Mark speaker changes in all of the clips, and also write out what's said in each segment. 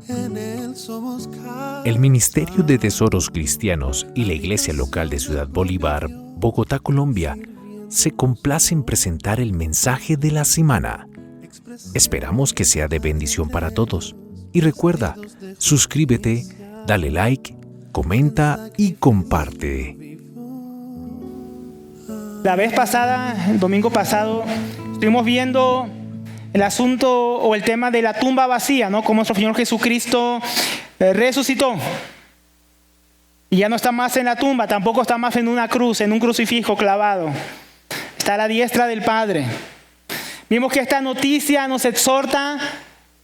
Speaker 1: En Él somos casa.
Speaker 2: El Ministerio de Tesoros Cristianos y la Iglesia Local de Ciudad Bolívar, Bogotá, Colombia, se complace en presentar el mensaje de la semana. Esperamos que sea de bendición para todos. Y recuerda, suscríbete, dale like, comenta y comparte.
Speaker 3: La vez pasada, el domingo pasado, estuvimos viendo el asunto o el tema de la tumba vacía, ¿no? Cómo nuestro Señor Jesucristo resucitó. Y ya no está más en la tumba, tampoco está más en una cruz, en un crucifijo clavado. Está a la diestra del Padre. Vimos que esta noticia nos exhorta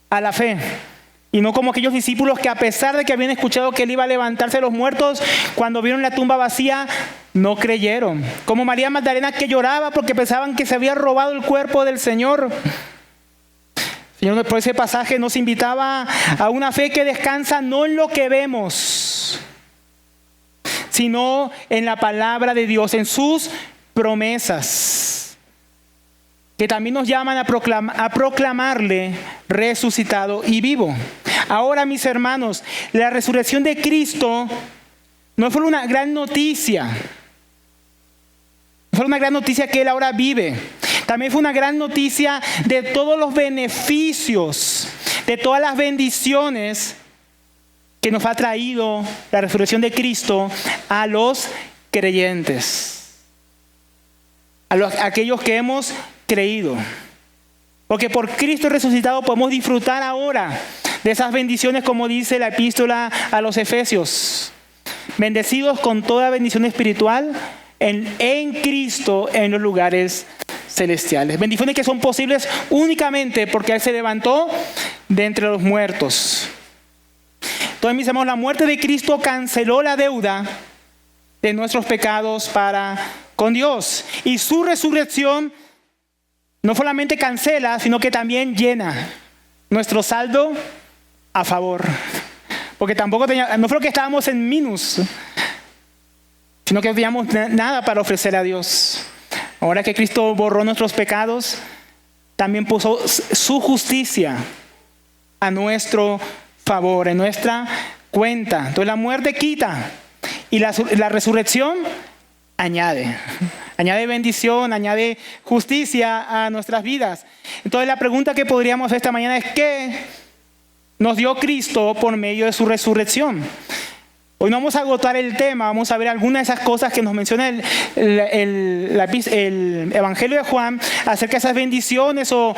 Speaker 3: a la fe. Y no como aquellos discípulos que, a pesar de que habían escuchado que Él iba a levantarse de los muertos, cuando vieron la tumba vacía, no creyeron. Como María Magdalena, que lloraba porque pensaban que se había robado el cuerpo del Señor. El Señor, por ese pasaje, nos invitaba a una fe que descansa no en lo que vemos, sino en la palabra de Dios, en sus promesas, que también nos llaman a proclamarle resucitado y vivo. Ahora, mis hermanos, la resurrección de Cristo no fue una gran noticia. Fue una gran noticia que Él ahora vive. También fue una gran noticia de todos los beneficios, de todas las bendiciones que nos ha traído la resurrección de Cristo a los creyentes, a aquellos que hemos creído. Porque por Cristo resucitado podemos disfrutar ahora de esas bendiciones, como dice la epístola a los Efesios. Bendecidos con toda bendición espiritual en Cristo en los lugares celestiales. Bendiciones que son posibles únicamente porque Él se levantó de entre los muertos. Entonces, mis hermanos, la muerte de Cristo canceló la deuda de nuestros pecados para con Dios. Y su resurrección no solamente cancela, sino que también llena nuestro saldo a favor. Porque tampoco no fue que estábamos en minus, sino que no teníamos nada para ofrecer a Dios. Ahora que Cristo borró nuestros pecados, también puso su justicia a nuestro favor, en nuestra cuenta. Entonces la muerte quita y la resurrección añade. Añade bendición, añade justicia a nuestras vidas. Entonces la pregunta que podríamos hacer esta mañana es: ¿qué nos dio Cristo por medio de su resurrección? Hoy no vamos a agotar el tema, vamos a ver algunas de esas cosas que nos menciona el Evangelio de Juan acerca de esas bendiciones o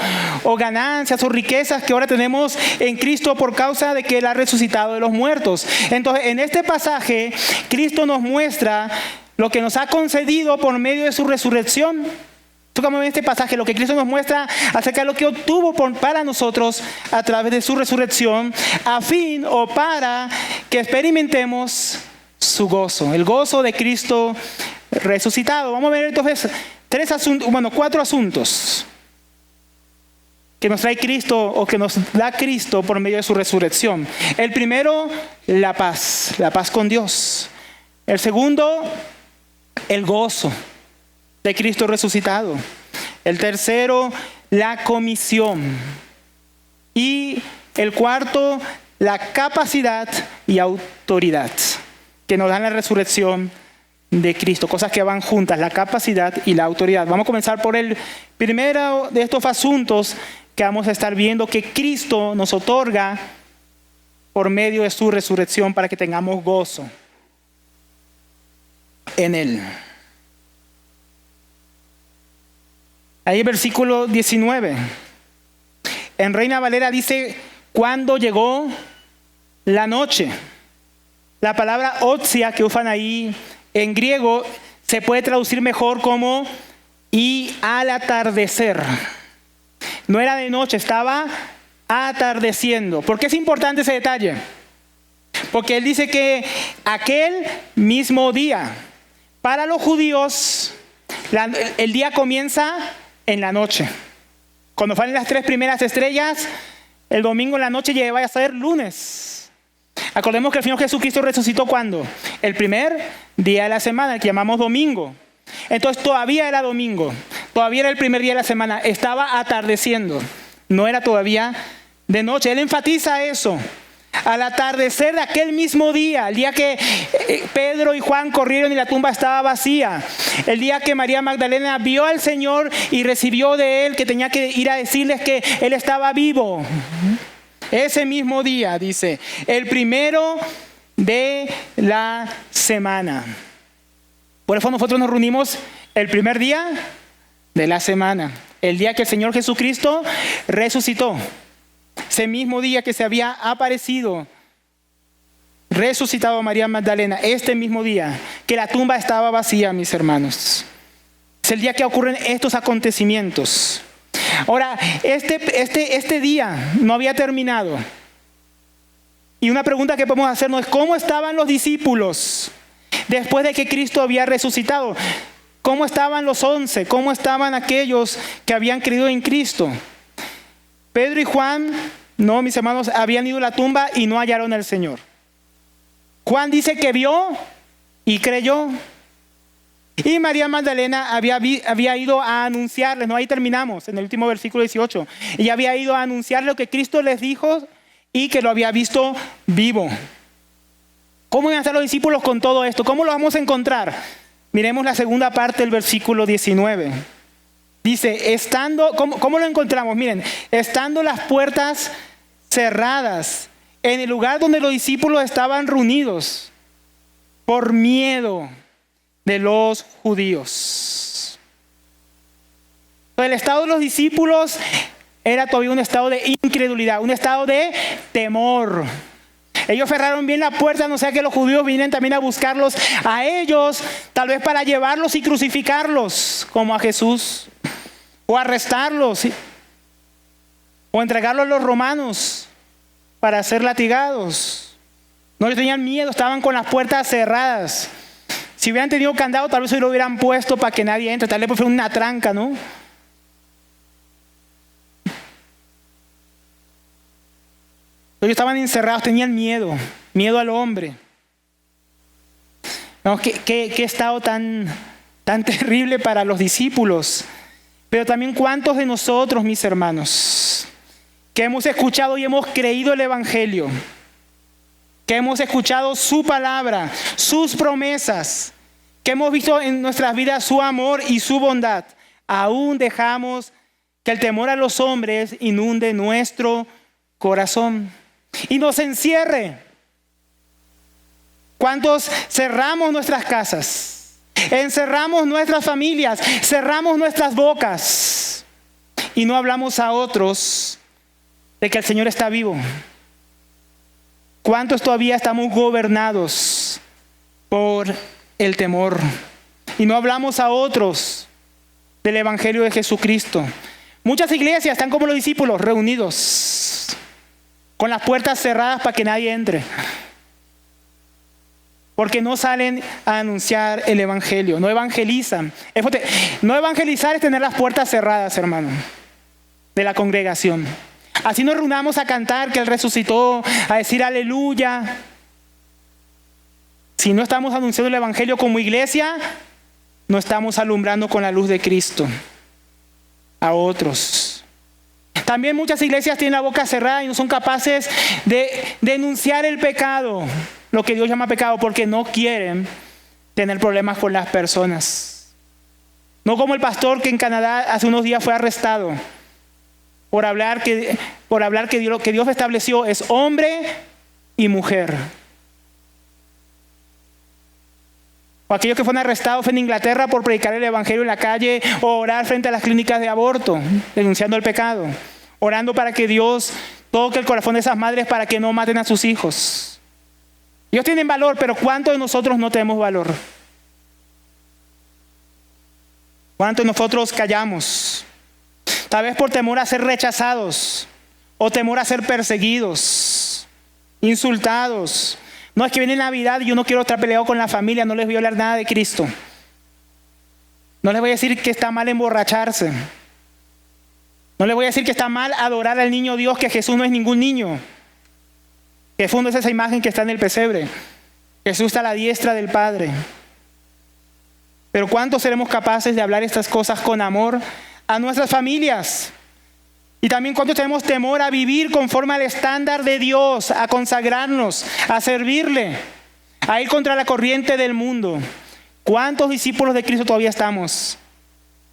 Speaker 3: ganancias o riquezas que ahora tenemos en Cristo por causa de que Él ha resucitado de los muertos. Entonces, en este pasaje, Cristo nos muestra lo que nos ha concedido por medio de su resurrección. Como en este pasaje, lo que Cristo nos muestra acerca de lo que obtuvo para nosotros a través de su resurrección, a fin o para que experimentemos su gozo, el gozo de Cristo resucitado. Vamos a ver entonces 4 asuntos que nos trae Cristo o que nos da Cristo por medio de su resurrección. El primero, la paz con Dios. El segundo, el gozo de Cristo resucitado. El tercero, la comisión. Y el cuarto, la capacidad y autoridad que nos dan la resurrección de Cristo. Cosas que van juntas, la capacidad y la autoridad. Vamos a comenzar por el primero de estos asuntos que vamos a estar viendo, que Cristo nos otorga por medio de su resurrección para que tengamos gozo en Él. Ahí versículo 19. En Reina Valera dice: cuando llegó la noche. La palabra otsia que usan ahí en griego se puede traducir mejor como y al atardecer. No era de noche, estaba atardeciendo. ¿Por qué es importante ese detalle? Porque él dice que aquel mismo día, para los judíos, el día comienza en la noche. Cuando salen las 3 primeras estrellas, el domingo en la noche ya va a ser lunes. Acordemos que el Señor Jesucristo resucitó ¿cuándo? El primer día de la semana, el que llamamos domingo. Entonces todavía era domingo, todavía era el primer día de la semana, estaba atardeciendo, no era todavía de noche. Él enfatiza eso. Al atardecer de aquel mismo día, el día que Pedro y Juan corrieron y la tumba estaba vacía, el día que María Magdalena vio al Señor y recibió de Él que tenía que ir a decirles que Él estaba vivo. Ese mismo día, dice, el primero de la semana. Por eso nosotros nos reunimos el primer día de la semana, el día que el Señor Jesucristo resucitó. Ese mismo día que se había aparecido, resucitado a María Magdalena, este mismo día que la tumba estaba vacía, mis hermanos. Es el día que ocurren estos acontecimientos. Ahora, este día no había terminado. Y una pregunta que podemos hacernos es: ¿cómo estaban los discípulos después de que Cristo había resucitado? ¿Cómo estaban los 11? ¿Cómo estaban aquellos que habían creído en Cristo? Pedro y Juan, no, mis hermanos, habían ido a la tumba y no hallaron al Señor. Juan dice que vio y creyó. Y María Magdalena había ido a anunciarles, no, ahí terminamos, en el último versículo 18. Ella había ido a anunciar lo que Cristo les dijo y que lo había visto vivo. ¿Cómo iban a estar los discípulos con todo esto? ¿Cómo lo vamos a encontrar? Miremos la segunda parte del versículo 19. Dice, ¿cómo lo encontramos? Miren, estando las puertas cerradas en el lugar donde los discípulos estaban reunidos por miedo de los judíos. El estado de los discípulos era todavía un estado de incredulidad, un estado de temor. Ellos cerraron bien la puerta, no sea que los judíos vinieran también a buscarlos a ellos, tal vez para llevarlos y crucificarlos como a Jesús, o arrestarlos, o entregarlos a los romanos para ser latigados. No les tenían miedo, estaban con las puertas cerradas. Si hubieran tenido candado, tal vez se lo hubieran puesto para que nadie entre, tal vez fue una tranca, ¿no? Ellos estaban encerrados, tenían miedo al hombre. No, qué estado tan terrible para los discípulos. Pero también cuántos de nosotros, mis hermanos, que hemos escuchado y hemos creído el Evangelio, que hemos escuchado su palabra, sus promesas, que hemos visto en nuestras vidas su amor y su bondad, aún dejamos que el temor a los hombres inunde nuestro corazón y nos encierre. ¿Cuántos cerramos nuestras casas? Encerramos nuestras familias, cerramos nuestras bocas y no hablamos a otros de que el Señor está vivo. ¿Cuántos todavía estamos gobernados por el temor y no hablamos a otros del Evangelio de Jesucristo? Muchas iglesias están como los discípulos, reunidos con las puertas cerradas para que nadie entre, porque no salen a anunciar el Evangelio, no evangelizan. No evangelizar es tener las puertas cerradas, hermano, de la congregación. Así nos reunamos a cantar que Él resucitó, a decir aleluya. Si no estamos anunciando el Evangelio como iglesia, no estamos alumbrando con la luz de Cristo a otros. También muchas iglesias tienen la boca cerrada y no son capaces de denunciar el pecado, lo que Dios llama pecado, porque no quieren tener problemas con las personas. No como el pastor que en Canadá hace unos días fue arrestado por hablar que lo que Dios estableció es hombre y mujer. O aquellos que fueron arrestados en Inglaterra por predicar el Evangelio en la calle o orar frente a las clínicas de aborto, denunciando el pecado, orando para que Dios toque el corazón de esas madres para que no maten a sus hijos. Ellos tienen valor, pero ¿cuántos de nosotros no tenemos valor? ¿Cuántos de nosotros callamos? Tal vez por temor a ser rechazados o temor a ser perseguidos, insultados. No, es que viene Navidad y yo no quiero estar peleado con la familia, no les voy a hablar nada de Cristo. No les voy a decir que está mal emborracharse. No les voy a decir que está mal adorar al niño Dios, que Jesús no es ningún niño. Jesús no es esa imagen que está en el pesebre. Jesús está a la diestra del Padre. Pero ¿cuántos seremos capaces de hablar estas cosas con amor a nuestras familias? Y también cuántos tenemos temor a vivir conforme al estándar de Dios, a consagrarnos, a servirle, a ir contra la corriente del mundo. ¿Cuántos discípulos de Cristo todavía estamos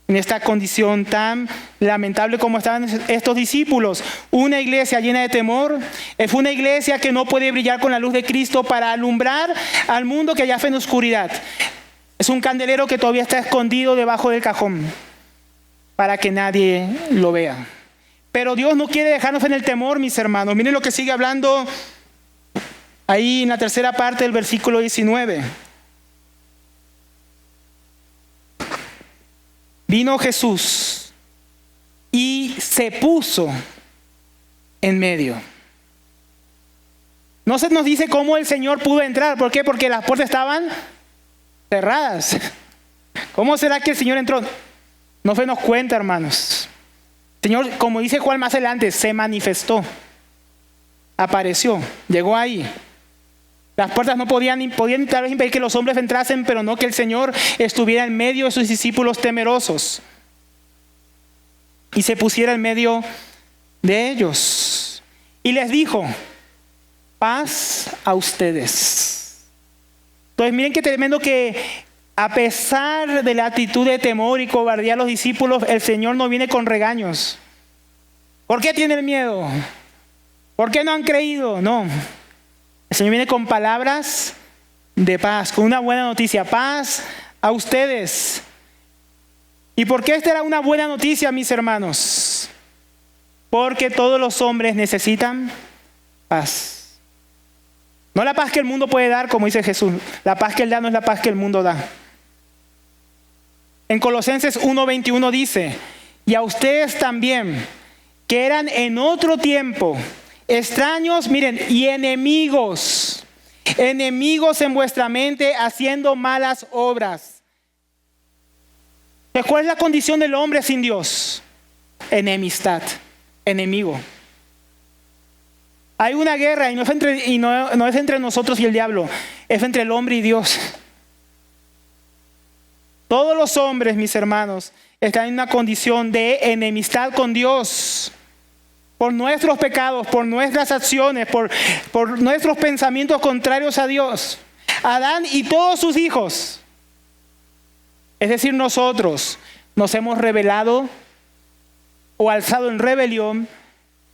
Speaker 3: en esta condición tan lamentable como estaban estos discípulos? Una iglesia llena de temor es una iglesia que no puede brillar con la luz de Cristo para alumbrar al mundo que yace en oscuridad. Es un candelero que todavía está escondido debajo del cajón para que nadie lo vea. Pero Dios no quiere dejarnos en el temor, mis hermanos. Miren lo que sigue hablando ahí en la tercera parte del versículo 19. Vino Jesús y se puso en medio. No se nos dice cómo el Señor pudo entrar. ¿Por qué? Porque las puertas estaban cerradas. ¿Cómo será que el Señor entró? No se nos cuenta, hermanos. El Señor, como dice Juan más adelante, se manifestó, apareció, llegó ahí. Las puertas no podían tal vez impedir que los hombres entrasen, pero no que el Señor estuviera en medio de sus discípulos temerosos y se pusiera en medio de ellos. Y les dijo: paz a ustedes. Entonces miren qué tremendo que a pesar de la actitud de temor y cobardía de los discípulos, el Señor no viene con regaños. ¿Por qué tienen miedo? ¿Por qué no han creído? No. El Señor viene con palabras de paz, con una buena noticia. Paz a ustedes. ¿Y por qué esta era una buena noticia, mis hermanos? Porque todos los hombres necesitan paz. No la paz que el mundo puede dar, como dice Jesús. La paz que Él da no es la paz que el mundo da. En Colosenses 1:21 dice: y a ustedes también, que eran en otro tiempo extraños, miren, y enemigos en vuestra mente, haciendo malas obras. ¿Cuál es la condición del hombre sin Dios? Enemistad, enemigo. Hay una guerra y no es entre nosotros y el diablo, es entre el hombre y Dios. Todos los hombres, mis hermanos, están en una condición de enemistad con Dios. Por nuestros pecados, por nuestras acciones, por nuestros pensamientos contrarios a Dios. Adán y todos sus hijos, es decir, nosotros, nos hemos rebelado o alzado en rebelión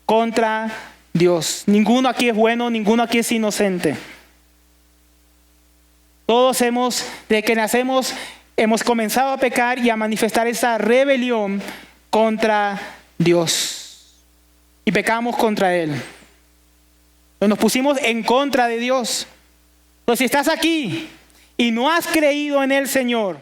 Speaker 3: contra Dios. Ninguno aquí es bueno, ninguno aquí es inocente. Todos desde que nacemos, hemos comenzado a pecar y a manifestar esa rebelión contra Dios. Y pecamos contra Él. Nos pusimos en contra de Dios. Entonces, si estás aquí y no has creído en el Señor,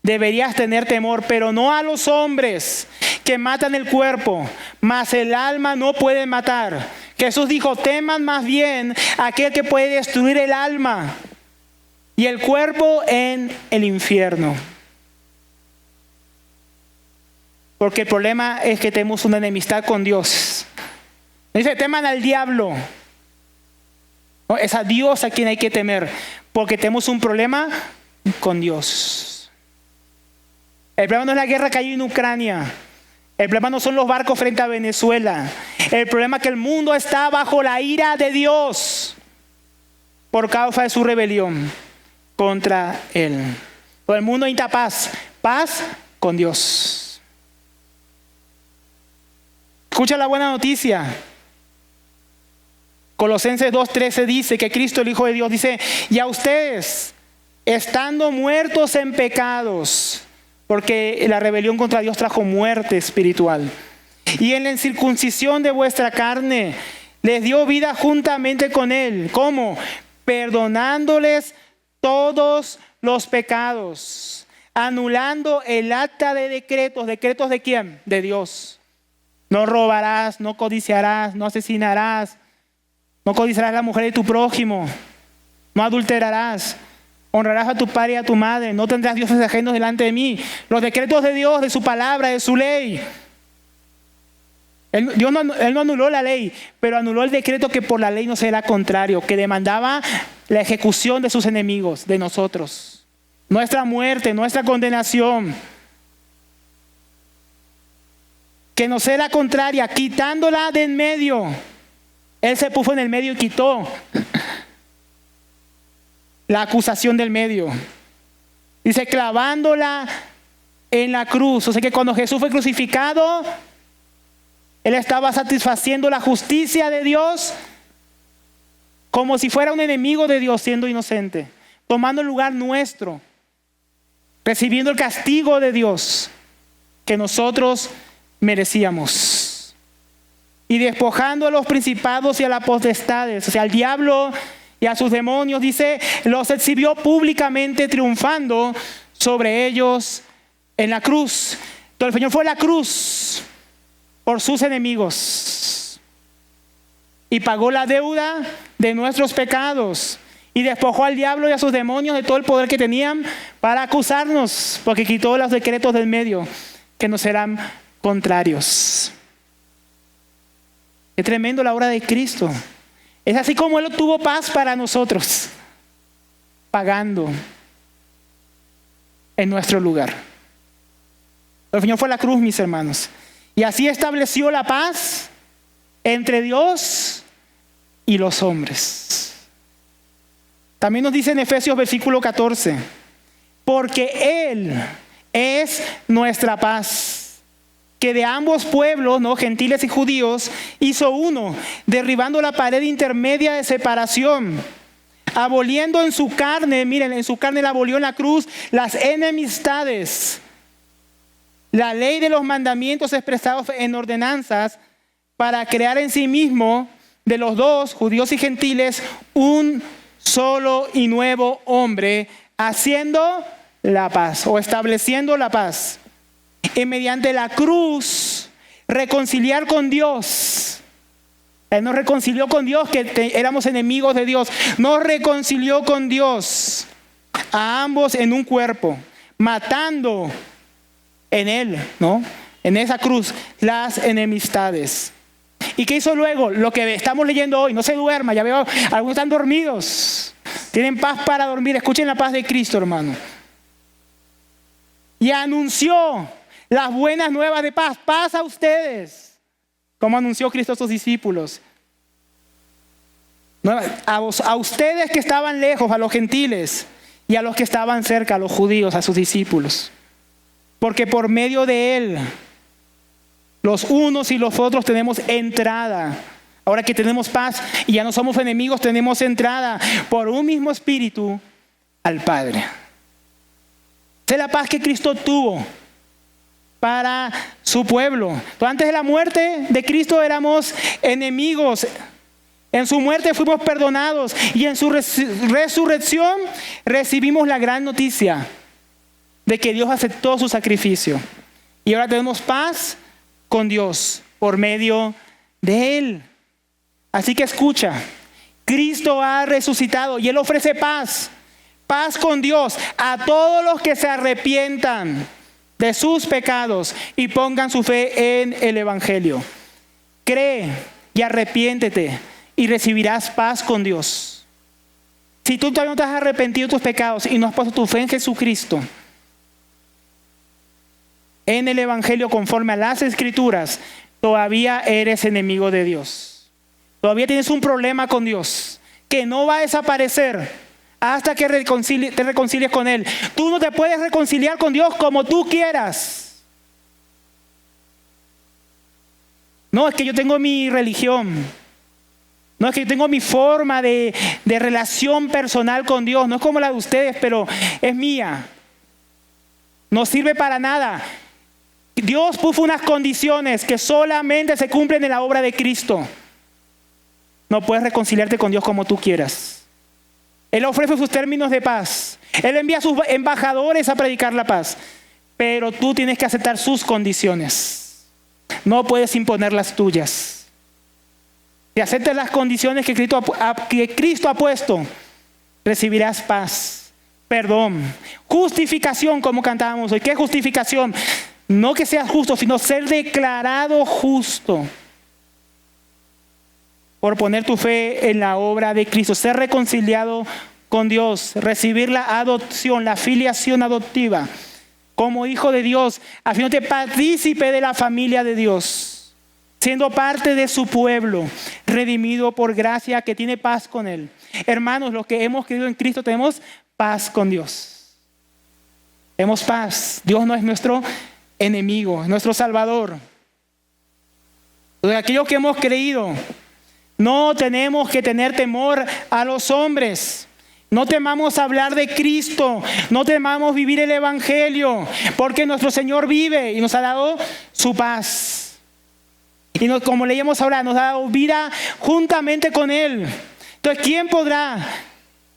Speaker 3: deberías tener temor, pero no a los hombres que matan el cuerpo, mas el alma no pueden matar. Jesús dijo: teman más bien a aquel que puede destruir el alma y el cuerpo en el infierno. Porque el problema es que tenemos una enemistad con Dios. Dice: teman al diablo. No, es a Dios a quien hay que temer, porque tenemos un problema con Dios. El problema no es la guerra que hay en Ucrania. El problema no son los barcos frente a Venezuela. El problema es que el mundo está bajo la ira de Dios por causa de su rebelión contra Él. Todo el mundo necesita paz. Paz con Dios. Escucha la buena noticia. Colosenses 2:13 dice que Cristo, el Hijo de Dios, dice: y a ustedes, estando muertos en pecados, porque la rebelión contra Dios trajo muerte espiritual, y en la incircuncisión de vuestra carne, les dio vida juntamente con Él. ¿Cómo? Perdonándoles todos los pecados, anulando el acta de decretos. ¿Decretos de quién? De Dios. No robarás, no codiciarás, no asesinarás, no codiciarás la mujer de tu prójimo, no adulterarás, honrarás a tu padre y a tu madre, no tendrás dioses ajenos delante de mí. Los decretos de Dios, de su palabra, de su ley. Él no anuló la ley, pero anuló el decreto que por la ley no será contrario, que demandaba la ejecución de sus enemigos, de nosotros. Nuestra muerte, nuestra condenación. que nos era contraria, quitándola de en medio. Él se puso en el medio y quitó la acusación del medio. Dice, clavándola en la cruz. O sea que cuando Jesús fue crucificado, Él estaba satisfaciendo la justicia de Dios como si fuera un enemigo de Dios, siendo inocente, tomando el lugar nuestro, recibiendo el castigo de Dios que nosotros merecíamos. Y despojando a los principados y a las potestades, o sea, al diablo y a sus demonios, dice, los exhibió públicamente, triunfando sobre ellos en la cruz. Entonces el Señor fue a la cruz por sus enemigos y pagó la deuda de nuestros pecados y despojó al diablo y a sus demonios de todo el poder que tenían para acusarnos, porque quitó los decretos del medio que nos serán contrarios. Es tremendo la obra de Cristo. Es así como Él obtuvo paz para nosotros, pagando en nuestro lugar. El Señor fue a la cruz, mis hermanos, y así estableció la paz entre Dios y los hombres. También nos dice en Efesios versículo 14, porque Él es nuestra paz, que de ambos pueblos, ¿no?, gentiles y judíos, hizo uno, derribando la pared intermedia de separación, aboliendo en su carne, miren, en su carne la abolió en la cruz, las enemistades, la ley de los mandamientos expresados en ordenanzas, para crear en sí mismo de los dos, judíos y gentiles, un solo y nuevo hombre, haciendo la paz o estableciendo la paz. Y mediante la cruz reconciliar con Dios. Él nos reconcilió con Dios, que éramos enemigos de Dios. Nos reconcilió con Dios a ambos en un cuerpo, matando en Él, ¿no?, en esa cruz, las enemistades. ¿Y qué hizo luego? Lo que estamos leyendo hoy. No se duerma, ya veo, algunos están dormidos. Tienen paz para dormir. Escuchen la paz de Cristo, hermano. Y anunció las buenas nuevas de paz. Paz a ustedes. Como anunció Cristo a sus discípulos. A ustedes que estaban lejos, a los gentiles. Y a los que estaban cerca, a los judíos, a sus discípulos. Porque por medio de Él, los unos y los otros tenemos entrada. Ahora que tenemos paz y ya no somos enemigos, tenemos entrada por un mismo espíritu al Padre. Esa es la paz que Cristo tuvo para su pueblo. Entonces, antes de la muerte de Cristo éramos enemigos. En su muerte fuimos perdonados y en su resurrección recibimos la gran noticia de que Dios aceptó su sacrificio. Y ahora tenemos paz con Dios por medio de Él. Así que escucha, Cristo ha resucitado y Él ofrece paz. Paz con Dios a todos los que se arrepientan de sus pecados y pongan su fe en el Evangelio. Cree y arrepiéntete y recibirás paz con Dios. Si tú todavía no te has arrepentido de tus pecados y no has puesto tu fe en Jesucristo, en el Evangelio conforme a las Escrituras, todavía eres enemigo de Dios. Todavía tienes un problema con Dios que no va a desaparecer hasta que te reconcilies con Él. Tú no te puedes reconciliar con Dios como tú quieras. No, es que yo tengo mi religión. No, es que yo tengo mi forma de relación personal con Dios. No es como la de ustedes, pero es mía. No sirve para nada. Dios puso unas condiciones que solamente se cumplen en la obra de Cristo. No puedes reconciliarte con Dios como tú quieras. Él ofrece sus términos de paz. Él envía a sus embajadores a predicar la paz. Pero tú tienes que aceptar sus condiciones. No puedes imponer las tuyas. Si aceptas las condiciones que Cristo ha puesto, recibirás paz, perdón, justificación, como cantábamos hoy. ¿Qué es justificación? No que seas justo, sino ser declarado justo por poner tu fe en la obra de Cristo, ser reconciliado con Dios, recibir la adopción, la filiación adoptiva como hijo de Dios, haciéndote partícipe de la familia de Dios, siendo parte de su pueblo, redimido por gracia, que tiene paz con Él. Hermanos, los que hemos creído en Cristo tenemos paz con Dios. Tenemos paz. Dios no es nuestro enemigo, es nuestro Salvador. De aquellos que hemos creído, no tenemos que tener temor a los hombres. No temamos hablar de Cristo, no temamos vivir el Evangelio, porque nuestro Señor vive y nos ha dado su paz. Y como leíamos ahora, nos ha dado vida juntamente con Él. Entonces, ¿quién podrá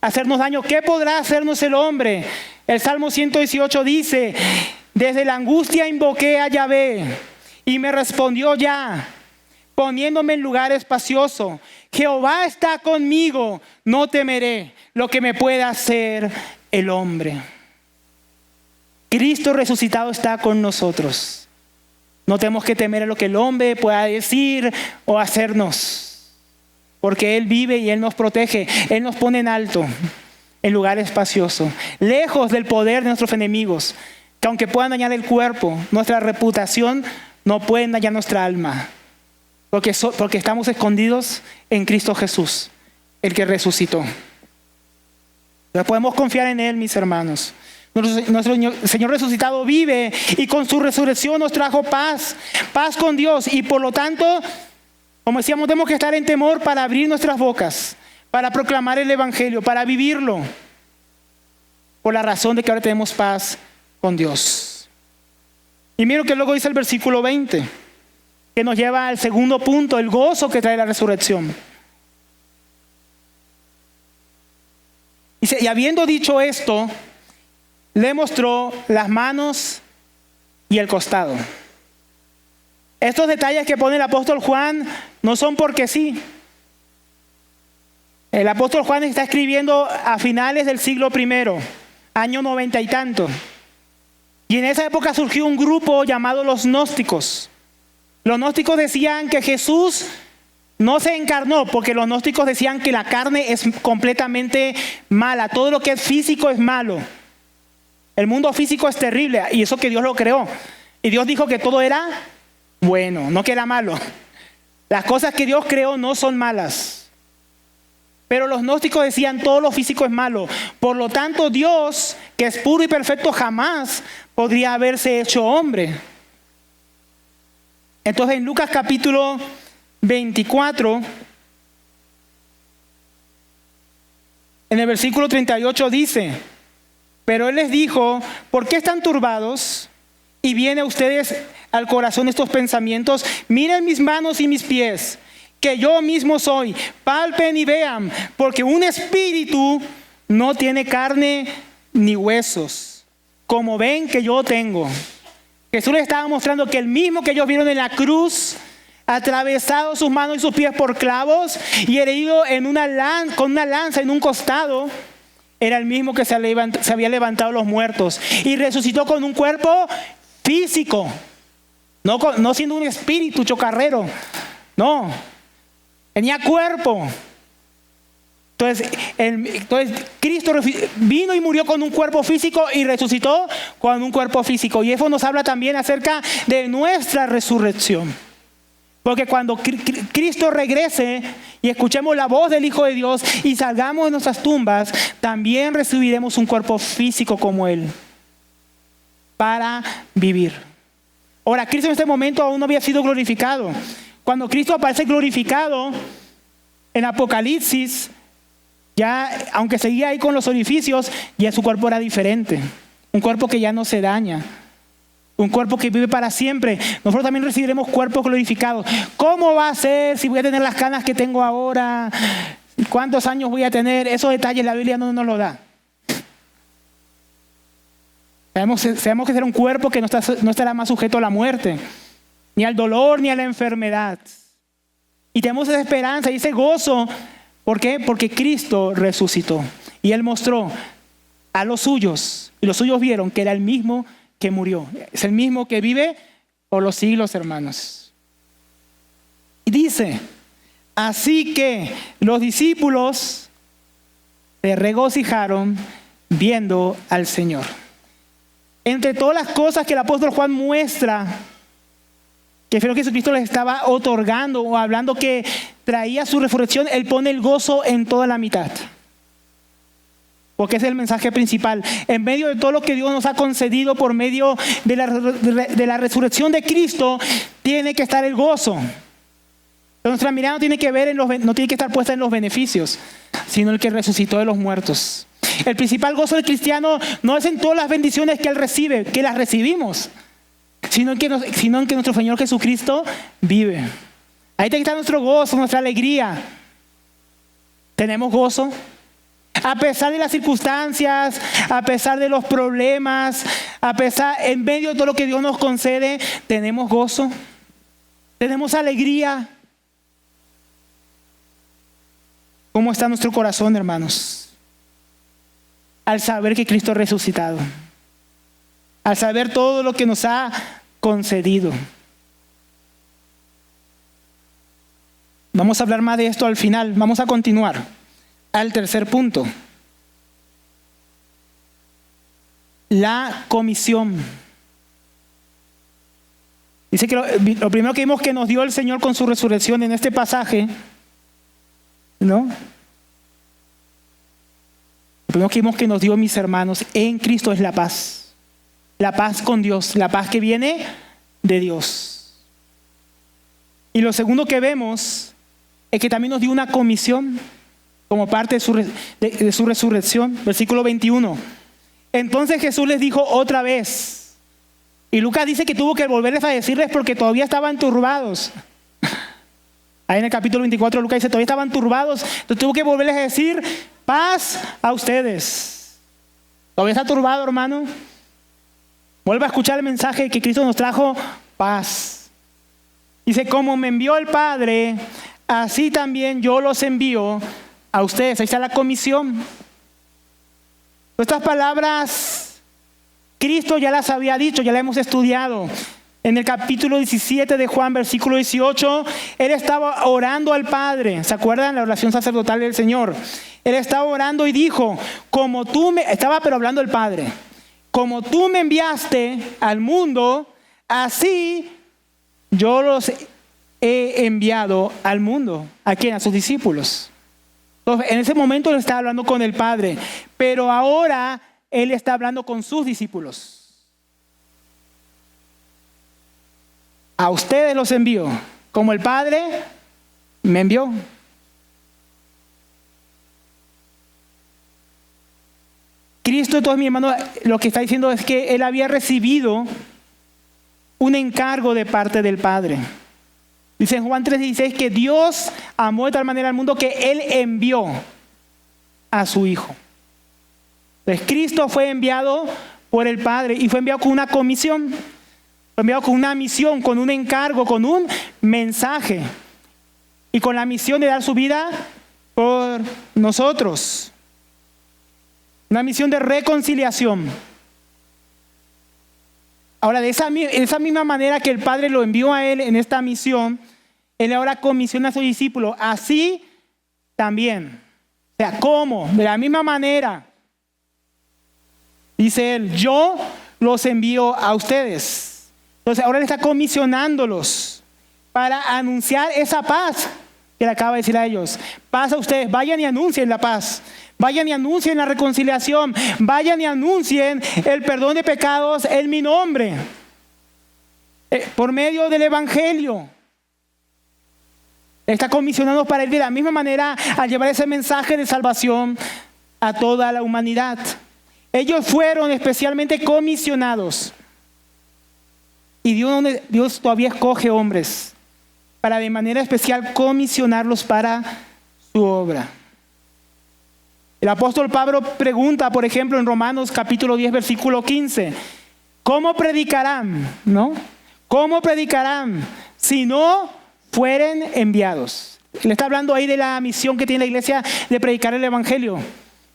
Speaker 3: hacernos daño? ¿Qué podrá hacernos el hombre? El Salmo 118 dice: desde la angustia invoqué a Yahvé y me respondió ya, poniéndome en lugar espacioso. Jehová está conmigo, no temeré lo que me pueda hacer el hombre. Cristo resucitado está con nosotros. No tenemos que temer a lo que el hombre pueda decir o hacernos, porque Él vive y Él nos protege. Él nos pone en alto, en lugar espacioso, lejos del poder de nuestros enemigos, que aunque puedan dañar el cuerpo, nuestra reputación, no pueden dañar nuestra alma. Porque estamos escondidos en Cristo Jesús, el que resucitó. Pero podemos confiar en Él, mis hermanos. Nuestro Señor resucitado vive y con su resurrección nos trajo paz con Dios. Y por lo tanto, como decíamos, tenemos que estar en temor para abrir nuestras bocas, para proclamar el Evangelio, para vivirlo, por la razón de que ahora tenemos paz con Dios. Y miren que luego dice el versículo 20. Que nos lleva al segundo punto, el gozo que trae la resurrección. Dice, y habiendo dicho esto, le mostró las manos y el costado. Estos detalles que pone el apóstol Juan no son porque sí. El apóstol Juan está escribiendo a finales del siglo I, año 90 y tanto. Y en esa época surgió un grupo llamado los gnósticos. Los gnósticos decían que Jesús no se encarnó, porque los gnósticos decían que la carne es completamente mala. Todo lo que es físico es malo. El mundo físico es terrible, y eso que Dios lo creó. Y Dios dijo que todo era bueno, no que era malo. Las cosas que Dios creó no son malas. Pero los gnósticos decían todo lo físico es malo. Por lo tanto, Dios, que es puro y perfecto, jamás podría haberse hecho hombre. Entonces en Lucas capítulo 24, en el versículo 38 dice: pero Él les dijo, ¿por qué están turbados? Y viene a ustedes al corazón estos pensamientos. Miren mis manos y mis pies, que yo mismo soy. Palpen y vean, porque un espíritu no tiene carne ni huesos, como ven que yo tengo. Jesús les estaba mostrando que el mismo que ellos vieron en la cruz, atravesado sus manos y sus pies por clavos y herido con una lanza en un costado, era el mismo que se había levantado los muertos y resucitó con un cuerpo físico, no siendo un espíritu chocarrero, no, tenía cuerpo. Entonces Cristo vino y murió con un cuerpo físico y resucitó con un cuerpo físico. Y eso nos habla también acerca de nuestra resurrección. Porque cuando Cristo regrese y escuchemos la voz del Hijo de Dios y salgamos de nuestras tumbas, también recibiremos un cuerpo físico como Él para vivir. Ahora, Cristo en este momento aún no había sido glorificado. Cuando Cristo aparece glorificado en Apocalipsis, ya, aunque seguía ahí con los orificios, ya su cuerpo era diferente. Un cuerpo que ya no se daña. Un cuerpo que vive para siempre. Nosotros también recibiremos cuerpos glorificados. ¿Cómo va a ser? Si voy a tener las canas que tengo ahora. ¿Cuántos años voy a tener? Esos detalles la Biblia no nos los da. Sabemos que será un cuerpo que no estará más sujeto a la muerte, ni al dolor, ni a la enfermedad. Y tenemos esa esperanza y ese gozo. ¿Por qué? Porque Cristo resucitó. Y Él mostró a los suyos, y los suyos vieron que era el mismo que murió. Es el mismo que vive por los siglos, hermanos. Y dice, así que los discípulos se regocijaron viendo al Señor. Entre todas las cosas que el apóstol Juan muestra, que el Señor Jesucristo les estaba otorgando o hablando que traía su resurrección, Él pone el gozo en toda la mitad. Porque ese es el mensaje principal. En medio de todo lo que Dios nos ha concedido por medio de la resurrección de Cristo, tiene que estar el gozo. Pero nuestra mirada no tiene que estar puesta en los beneficios, sino el que resucitó de los muertos. El principal gozo del cristiano no es en todas las bendiciones que él recibe, que las recibimos, sino en que nuestro Señor Jesucristo vive. Ahí tiene que estar nuestro gozo, nuestra alegría. ¿Tenemos gozo? A pesar de las circunstancias, a pesar de los problemas, en medio de todo lo que Dios nos concede, ¿tenemos gozo? ¿Tenemos alegría? ¿Cómo está nuestro corazón, hermanos? Al saber que Cristo ha resucitado. Al saber todo lo que nos ha concedido. Vamos a hablar más de esto al final. Vamos a continuar al tercer punto. La comisión. Dice que lo primero que vimos que nos dio el Señor con su resurrección en este pasaje, ¿no? Lo primero que vimos que nos dio, mis hermanos, en Cristo es la paz. La paz con Dios, la paz que viene de Dios. Y lo segundo que vemos es que también nos dio una comisión como parte de su resurrección. Versículo 21. Entonces Jesús les dijo otra vez. Y Lucas dice que tuvo que volverles a decirles porque todavía estaban turbados. Ahí en el capítulo 24 Lucas dice, todavía estaban turbados. Entonces tuvo que volverles a decir, paz a ustedes. ¿Todavía está turbado, hermano? Vuelva a escuchar el mensaje que Cristo nos trajo, paz. Dice, como me envió el Padre, así también yo los envío a ustedes. Ahí está la comisión. Estas palabras Cristo ya las había dicho, ya las hemos estudiado. En el capítulo 17 de Juan, versículo 18, Él estaba orando al Padre. ¿Se acuerdan? La oración sacerdotal del Señor. Él estaba orando y dijo, pero hablando al Padre. Como tú me enviaste al mundo, así yo los he enviado al mundo. ¿A quién? A sus discípulos. Entonces, en ese momento Él estaba hablando con el Padre, pero ahora Él está hablando con sus discípulos. A ustedes los envío, como el Padre me envió. Cristo, todos mis hermanos, lo que está diciendo es que Él había recibido un encargo de parte del Padre. Dice en Juan 3:16 que Dios amó de tal manera al mundo que Él envió a su Hijo. Entonces Cristo fue enviado por el Padre y fue enviado con una comisión. Fue enviado con una misión, con un encargo, con un mensaje. Y con la misión de dar su vida por nosotros. Una misión de reconciliación. Ahora, de esa misma manera que el Padre lo envió a Él en esta misión, Él ahora comisiona a sus discípulos. Así también. O sea, ¿cómo? De la misma manera. Dice Él, yo los envío a ustedes. Entonces ahora Él está comisionándolos para anunciar esa paz que le acaba de decir a ellos. Paz a ustedes, vayan y anuncien la paz. Vayan y anuncien la reconciliación. Vayan y anuncien el perdón de pecados en mi nombre. Por medio del Evangelio. Está comisionando para ir de la misma manera a llevar ese mensaje de salvación a toda la humanidad. Ellos fueron especialmente comisionados. Y Dios todavía escoge hombres para de manera especial comisionarlos para su obra. El apóstol Pablo pregunta, por ejemplo, en Romanos capítulo 10, versículo 15, ¿cómo predicarán? ¿No? ¿Cómo predicarán si no fueren enviados? Él está hablando ahí de la misión que tiene la iglesia de predicar el evangelio.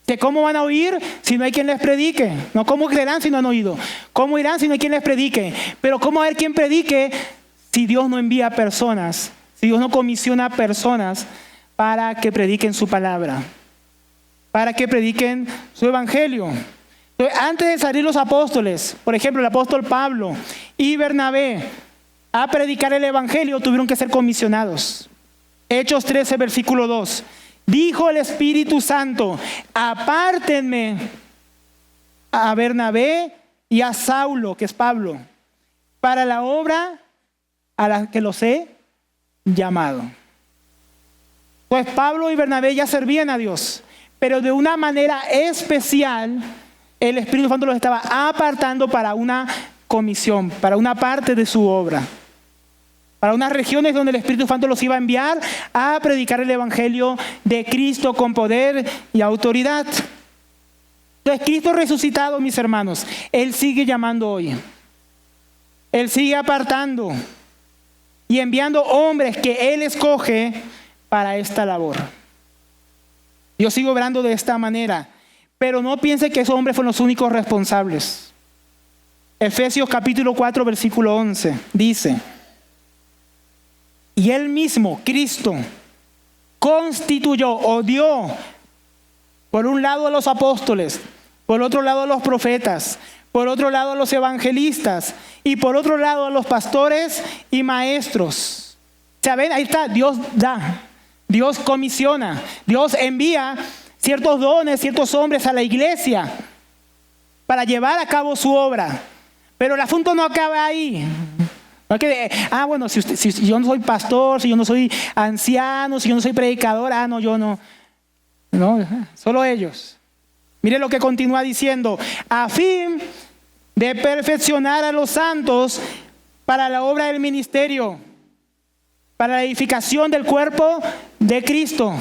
Speaker 3: De cómo van a oír si no hay quien les predique. No, ¿cómo creerán si no han oído? ¿Cómo irán si no hay quien les predique? Pero ¿cómo haber quien predique si Dios no envía personas? Si Dios no comisiona personas para que prediquen su palabra. Para que prediquen su evangelio. Entonces, antes de salir los apóstoles, por ejemplo, el apóstol Pablo y Bernabé, a predicar el evangelio, tuvieron que ser comisionados. Hechos 13, versículo 2. Dijo el Espíritu Santo: apártenme a Bernabé y a Saulo, que es Pablo, para la obra a la que los he llamado. Pues Pablo y Bernabé ya servían a Dios, pero de una manera especial el Espíritu Santo los estaba apartando para una comisión, para una parte de su obra, para unas regiones donde el Espíritu Santo los iba a enviar a predicar el evangelio de Cristo con poder y autoridad. Entonces, Cristo resucitado, mis hermanos, Él sigue llamando hoy. Él sigue apartando y enviando hombres que Él escoge para esta labor. Yo sigo obrando de esta manera, pero no piense que esos hombres fueron los únicos responsables. Efesios capítulo 4, versículo 11, dice: y Él mismo, Cristo, constituyó o dio, por un lado a los apóstoles, por otro lado a los profetas, por otro lado a los evangelistas y por otro lado a los pastores y maestros. ¿Saben? Ahí está, Dios da, Dios comisiona, Dios envía ciertos dones, ciertos hombres a la iglesia para llevar a cabo su obra. Pero el asunto no acaba ahí. No es que, bueno, si yo no soy pastor, si yo no soy anciano, si yo no soy predicador, no, yo no. No, solo ellos. Mire lo que continúa diciendo: a fin de perfeccionar a los santos para la obra del ministerio, para la edificación del cuerpo de Cristo.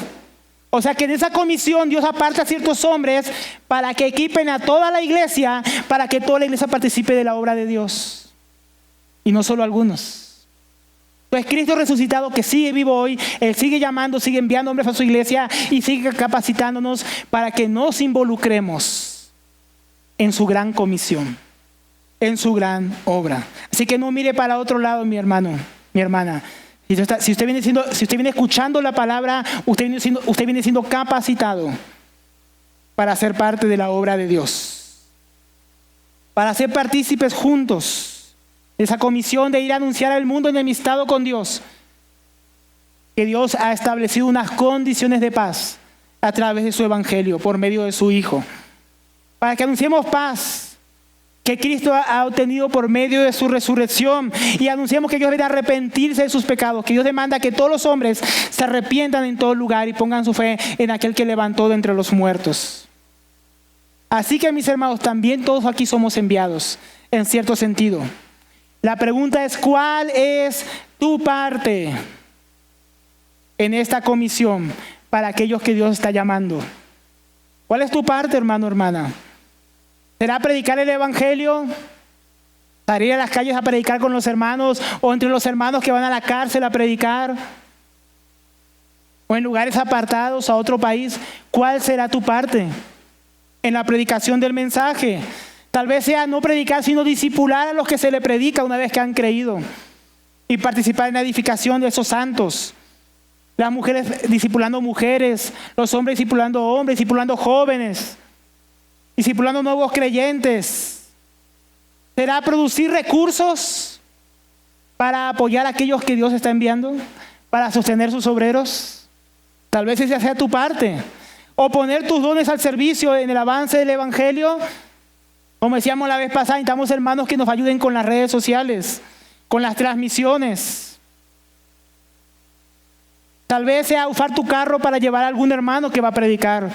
Speaker 3: O sea que en esa comisión Dios aparta a ciertos hombres para que equipen a toda la iglesia, para que toda la iglesia participe de la obra de Dios. Y no solo algunos. Pues Cristo resucitado, que sigue vivo hoy, Él sigue llamando, sigue enviando hombres a su iglesia y sigue capacitándonos para que nos involucremos en su gran comisión, en su gran obra. Así que no mire para otro lado, mi hermano, mi hermana. Si usted viene escuchando la palabra, usted viene siendo capacitado para ser parte de la obra de Dios, para ser partícipes juntos de esa comisión de ir a anunciar al mundo enemistado con Dios que Dios ha establecido unas condiciones de paz a través de su evangelio por medio de su Hijo, para que anunciemos paz que Cristo ha obtenido por medio de su resurrección, y anunciamos que Dios debe arrepentirse de sus pecados, que Dios demanda que todos los hombres se arrepientan en todo lugar y pongan su fe en aquel que levantó de entre los muertos. Así que, mis hermanos, también todos aquí somos enviados en cierto sentido. La pregunta es: ¿cuál es tu parte en esta comisión para aquellos que Dios está llamando? ¿Cuál es tu parte, hermano, hermana? ¿Será predicar el evangelio? ¿Salir a las calles a predicar con los hermanos, o entre los hermanos que van a la cárcel a predicar? ¿O en lugares apartados a otro país? ¿Cuál será tu parte en la predicación del mensaje? Tal vez sea no predicar, sino discipular a los que se le predica una vez que han creído, y participar en la edificación de esos santos. Las mujeres discipulando mujeres, los hombres discipulando hombres, discipulando jóvenes, discipulando nuevos creyentes. ¿Será producir recursos para apoyar a aquellos que Dios está enviando, para sostener sus obreros? Tal vez esa sea tu parte. O poner tus dones al servicio en el avance del evangelio. Como decíamos la vez pasada, necesitamos hermanos que nos ayuden con las redes sociales, con las transmisiones. Tal vez sea usar tu carro para llevar a algún hermano que va a predicar.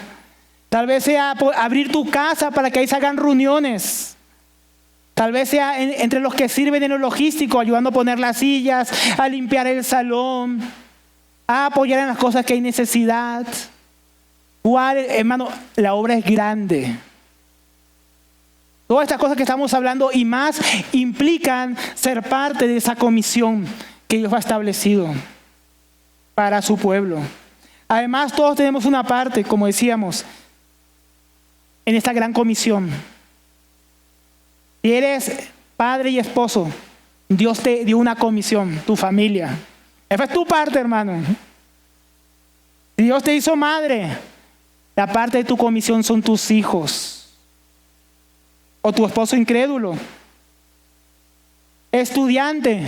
Speaker 3: Tal vez sea abrir tu casa para que ahí se hagan reuniones. Tal vez sea entre los que sirven en lo logístico, ayudando a poner las sillas, a limpiar el salón, a apoyar en las cosas que hay necesidad. Hermano, la obra es grande. Todas estas cosas que estamos hablando y más implican ser parte de esa comisión que Dios ha establecido para su pueblo. Además, todos tenemos una parte, como decíamos, en esta gran comisión. Si eres padre y esposo, Dios te dio una comisión, tu familia. Esa es tu parte, hermano. Si Dios te hizo madre, la parte de tu comisión son tus hijos. o tu esposo incrédulo. Estudiante,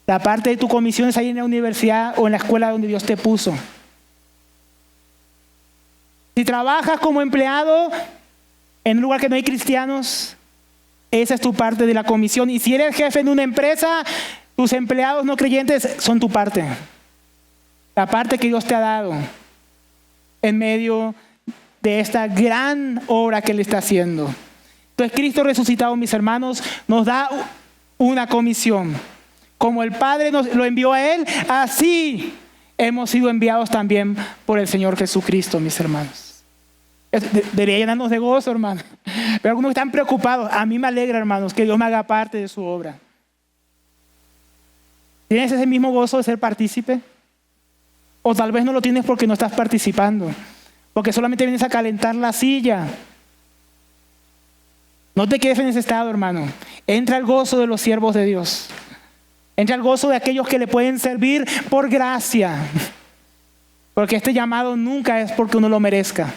Speaker 3: la parte de tu comisión es ahí en la universidad o en la escuela donde Dios te puso. Si trabajas como empleado en un lugar que no hay cristianos, esa es tu parte de la comisión. Y si eres jefe de una empresa, tus empleados no creyentes son tu parte. La parte que Dios te ha dado en medio de esta gran obra que Él está haciendo. Entonces Cristo resucitado, mis hermanos, nos da una comisión. Como el Padre nos lo envió a Él, así hemos sido enviados también por el Señor Jesucristo, mis hermanos. Debería llenarnos de gozo, hermano. Pero algunos están preocupados. A mí me alegra, hermanos, que Dios me haga parte de su obra. ¿Tienes ese mismo gozo de ser partícipe? O tal vez no lo tienes porque no estás participando, porque solamente vienes a calentar la silla. No te quedes en ese estado, hermano. Entra al gozo de los siervos de Dios. Entra al gozo de aquellos que le pueden servir por gracia. Porque este llamado nunca es porque uno lo merezca.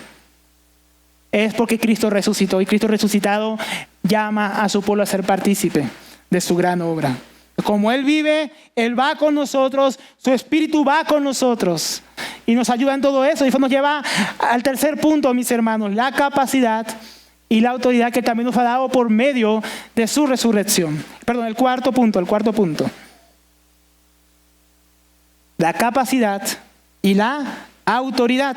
Speaker 3: Es porque Cristo resucitó, y Cristo resucitado llama a su pueblo a ser partícipe de su gran obra. Como Él vive, Él va con nosotros, su Espíritu va con nosotros y nos ayuda en todo eso. Y eso nos lleva al tercer punto, mis hermanos, la capacidad y la autoridad que también nos ha dado por medio de su resurrección. Perdón, el cuarto punto. La capacidad y la autoridad.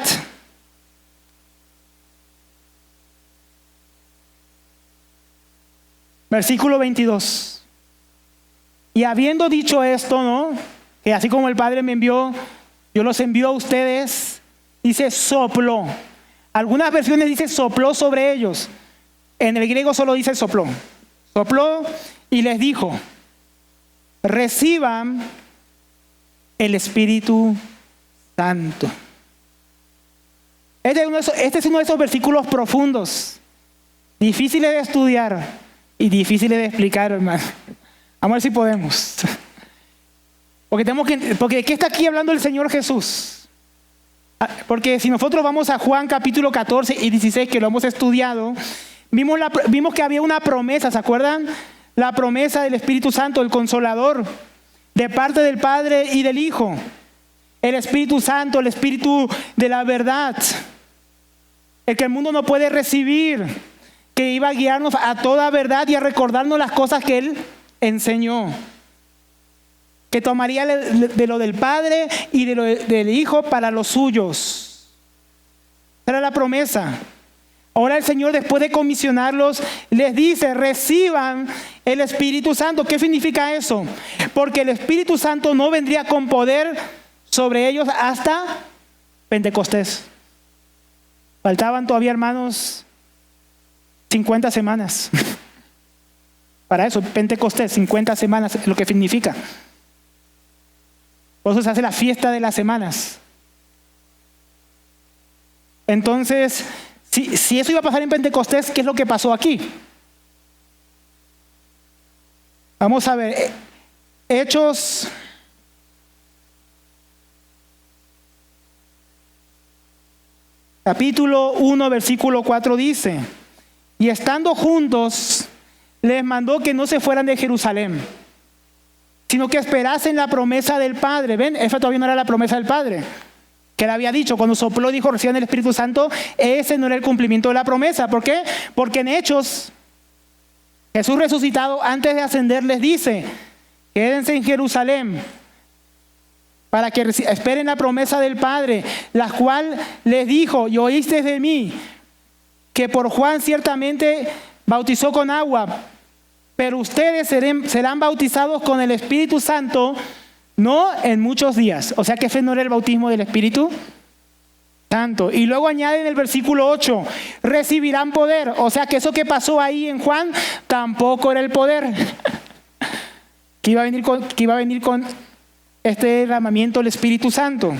Speaker 3: Versículo 22. Y habiendo dicho esto, ¿no? Que así como el Padre me envió, yo los envío a ustedes. Dice sopló. Algunas versiones dice sopló sobre ellos. En el griego solo dice sopló. Sopló y les dijo: reciban el Espíritu Santo. Este es uno de esos versículos profundos, difíciles de estudiar y difíciles de explicar, hermano. Vamos a ver si podemos. Porque ¿qué está aquí hablando el Señor Jesús? Porque si nosotros vamos a Juan capítulo 14 y 16, que lo hemos estudiado, vimos que había una promesa, ¿se acuerdan? La promesa del Espíritu Santo, el Consolador, de parte del Padre y del Hijo. El Espíritu Santo, el Espíritu de la verdad, el que el mundo no puede recibir, que iba a guiarnos a toda verdad y a recordarnos las cosas que Él enseñó, que tomaría de lo del Padre y de lo del Hijo para los suyos. Esa era la promesa. Ahora el Señor, después de comisionarlos, les dice: reciban el Espíritu Santo. ¿Qué significa eso? Porque el Espíritu Santo no vendría con poder sobre ellos hasta Pentecostés. Faltaban todavía, hermanos, 50 semanas. Para eso, Pentecostés, 50 semanas es lo que significa. Por eso se hace la fiesta de las semanas. Entonces, si eso iba a pasar en Pentecostés, ¿qué es lo que pasó aquí? Vamos a ver. Hechos capítulo 1, versículo 4 dice: y estando juntos, les mandó que no se fueran de Jerusalén, sino que esperasen la promesa del Padre. ¿Ven? Esa todavía no era la promesa del Padre, que le había dicho cuando sopló, dijo: reciban el Espíritu Santo. Ese no era el cumplimiento de la promesa. ¿Por qué? Porque en Hechos, Jesús resucitado, antes de ascender, les dice: quédense en Jerusalén para que esperen la promesa del Padre, la cual les dijo: y oísteis de mí, que por Juan ciertamente bautizó con agua, pero ustedes serán bautizados con el Espíritu Santo no en muchos días. O sea que ese no era el bautismo del Espíritu Santo. Y luego añade en el versículo 8: recibirán poder. O sea que eso que pasó ahí en Juan tampoco era el poder que iba a venir con este derramamiento del Espíritu Santo.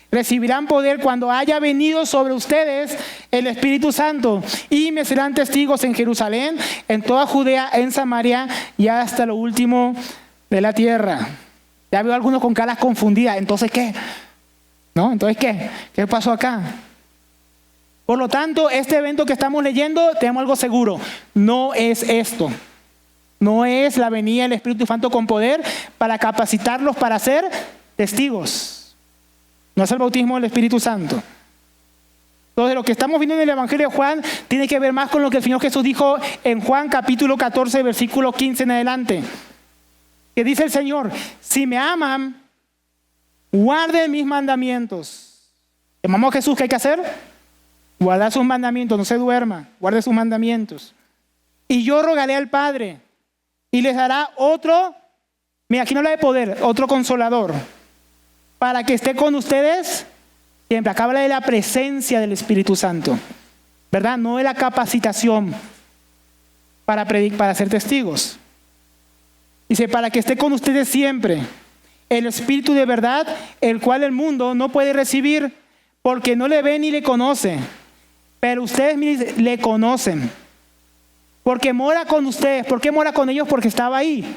Speaker 3: Recibirán poder cuando haya venido sobre ustedes el Espíritu Santo, y me serán testigos en Jerusalén, en toda Judea, en Samaria y hasta lo último de la tierra. Ya veo a algunos con caras confundidas. ¿Entonces qué? ¿No? ¿Entonces qué? ¿Qué pasó acá? Por lo tanto, este evento que estamos leyendo, tenemos algo seguro. No es esto. No es la venida del Espíritu Santo con poder para capacitarlos para ser testigos. No es el bautismo del Espíritu Santo. Entonces, lo que estamos viendo en el Evangelio de Juan tiene que ver más con lo que el Señor Jesús dijo en Juan capítulo 14, versículo 15 en adelante. Que dice el Señor: si me aman, guarden mis mandamientos. ¿Llamamos a Jesús? ¿Qué hay que hacer? Guardar sus mandamientos, no se duerma, guarde sus mandamientos. Y yo rogaré al Padre y les dará otro, mira, aquí no habla de poder, otro consolador, para que esté con ustedes siempre. Acá habla de la presencia del Espíritu Santo, ¿verdad? No de la capacitación para predicar, para ser testigos. Dice, para que esté con ustedes siempre el Espíritu de verdad, el cual el mundo no puede recibir porque no le ve ni le conoce. Pero ustedes le conocen, porque mora con ustedes. ¿Por qué mora con ellos? Porque estaba ahí.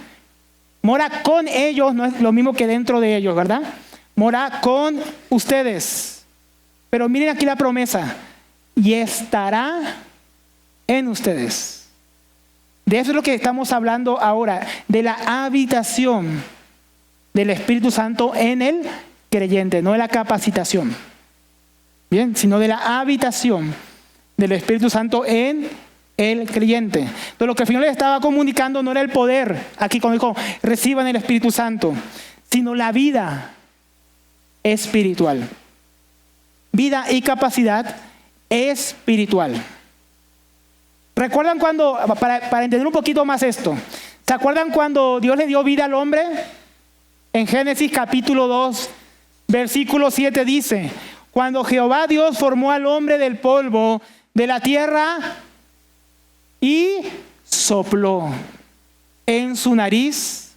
Speaker 3: Mora con ellos, no es lo mismo que dentro de ellos, ¿verdad? Mora con ustedes. Pero miren aquí la promesa: y estará en ustedes. De eso es lo que estamos hablando ahora, de la habitación del Espíritu Santo en el creyente, no de la capacitación. Bien, sino de la habitación del Espíritu Santo en el creyente. Entonces, lo que el Señor les estaba comunicando no era el poder, aquí cuando dijo reciban el Espíritu Santo, sino la vida espiritual. Vida y capacidad espiritual. ¿Recuerdan cuando, para entender un poquito más esto, ¿se acuerdan cuando Dios le dio vida al hombre? En Génesis capítulo 2, versículo 7 dice: cuando Jehová Dios formó al hombre del polvo de la tierra y sopló en su nariz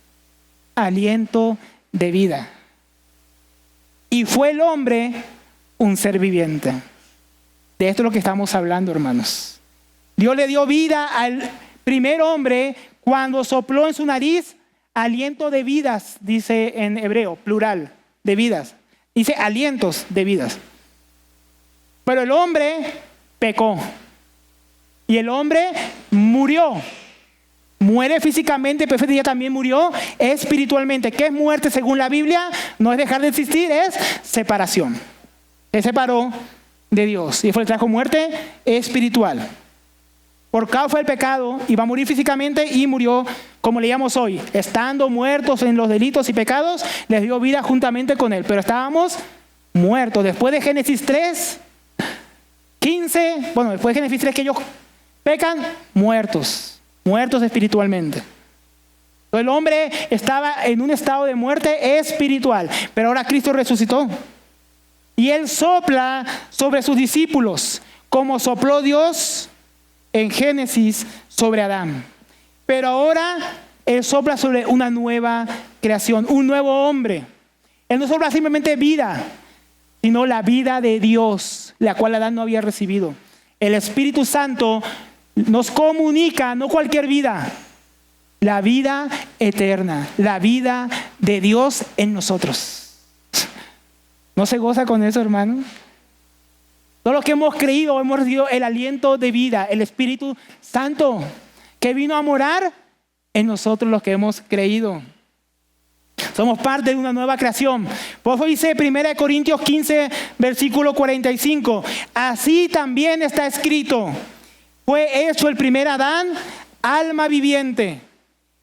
Speaker 3: aliento de vida. Y fue el hombre un ser viviente. De esto es lo que estamos hablando, hermanos. Dios le dio vida al primer hombre cuando sopló en su nariz aliento de vidas, dice en hebreo, plural, de vidas. Dice alientos de vidas. Pero el hombre pecó. Y el hombre murió. Muere físicamente, pero ese día también murió espiritualmente. ¿Qué es muerte según la Biblia? No es dejar de existir, es separación. Se separó de Dios y fue el trajo muerte espiritual. Por causa del pecado iba a morir físicamente y murió, como leíamos hoy, estando muertos en los delitos y pecados, les dio vida juntamente con él. Pero estábamos muertos. Después de Génesis 3, 15, bueno, después de Génesis 3 que ellos pecan, muertos espiritualmente. Entonces el hombre estaba en un estado de muerte espiritual, pero ahora Cristo resucitó. Y él sopla sobre sus discípulos, como sopló Dios en Génesis sobre Adán. Pero ahora él sopla sobre una nueva creación, un nuevo hombre. Él no sopla simplemente vida, sino la vida de Dios, la cual Adán no había recibido. El Espíritu Santo nos comunica, no cualquier vida, la vida eterna, la vida de Dios en nosotros. ¿No se goza con eso, hermano? Todos los que hemos creído, hemos recibido el aliento de vida, el Espíritu Santo, que vino a morar en nosotros los que hemos creído. Somos parte de una nueva creación. Por eso dice 1 Corintios 15, versículo 45. Así también está escrito: fue hecho el primer Adán, alma viviente.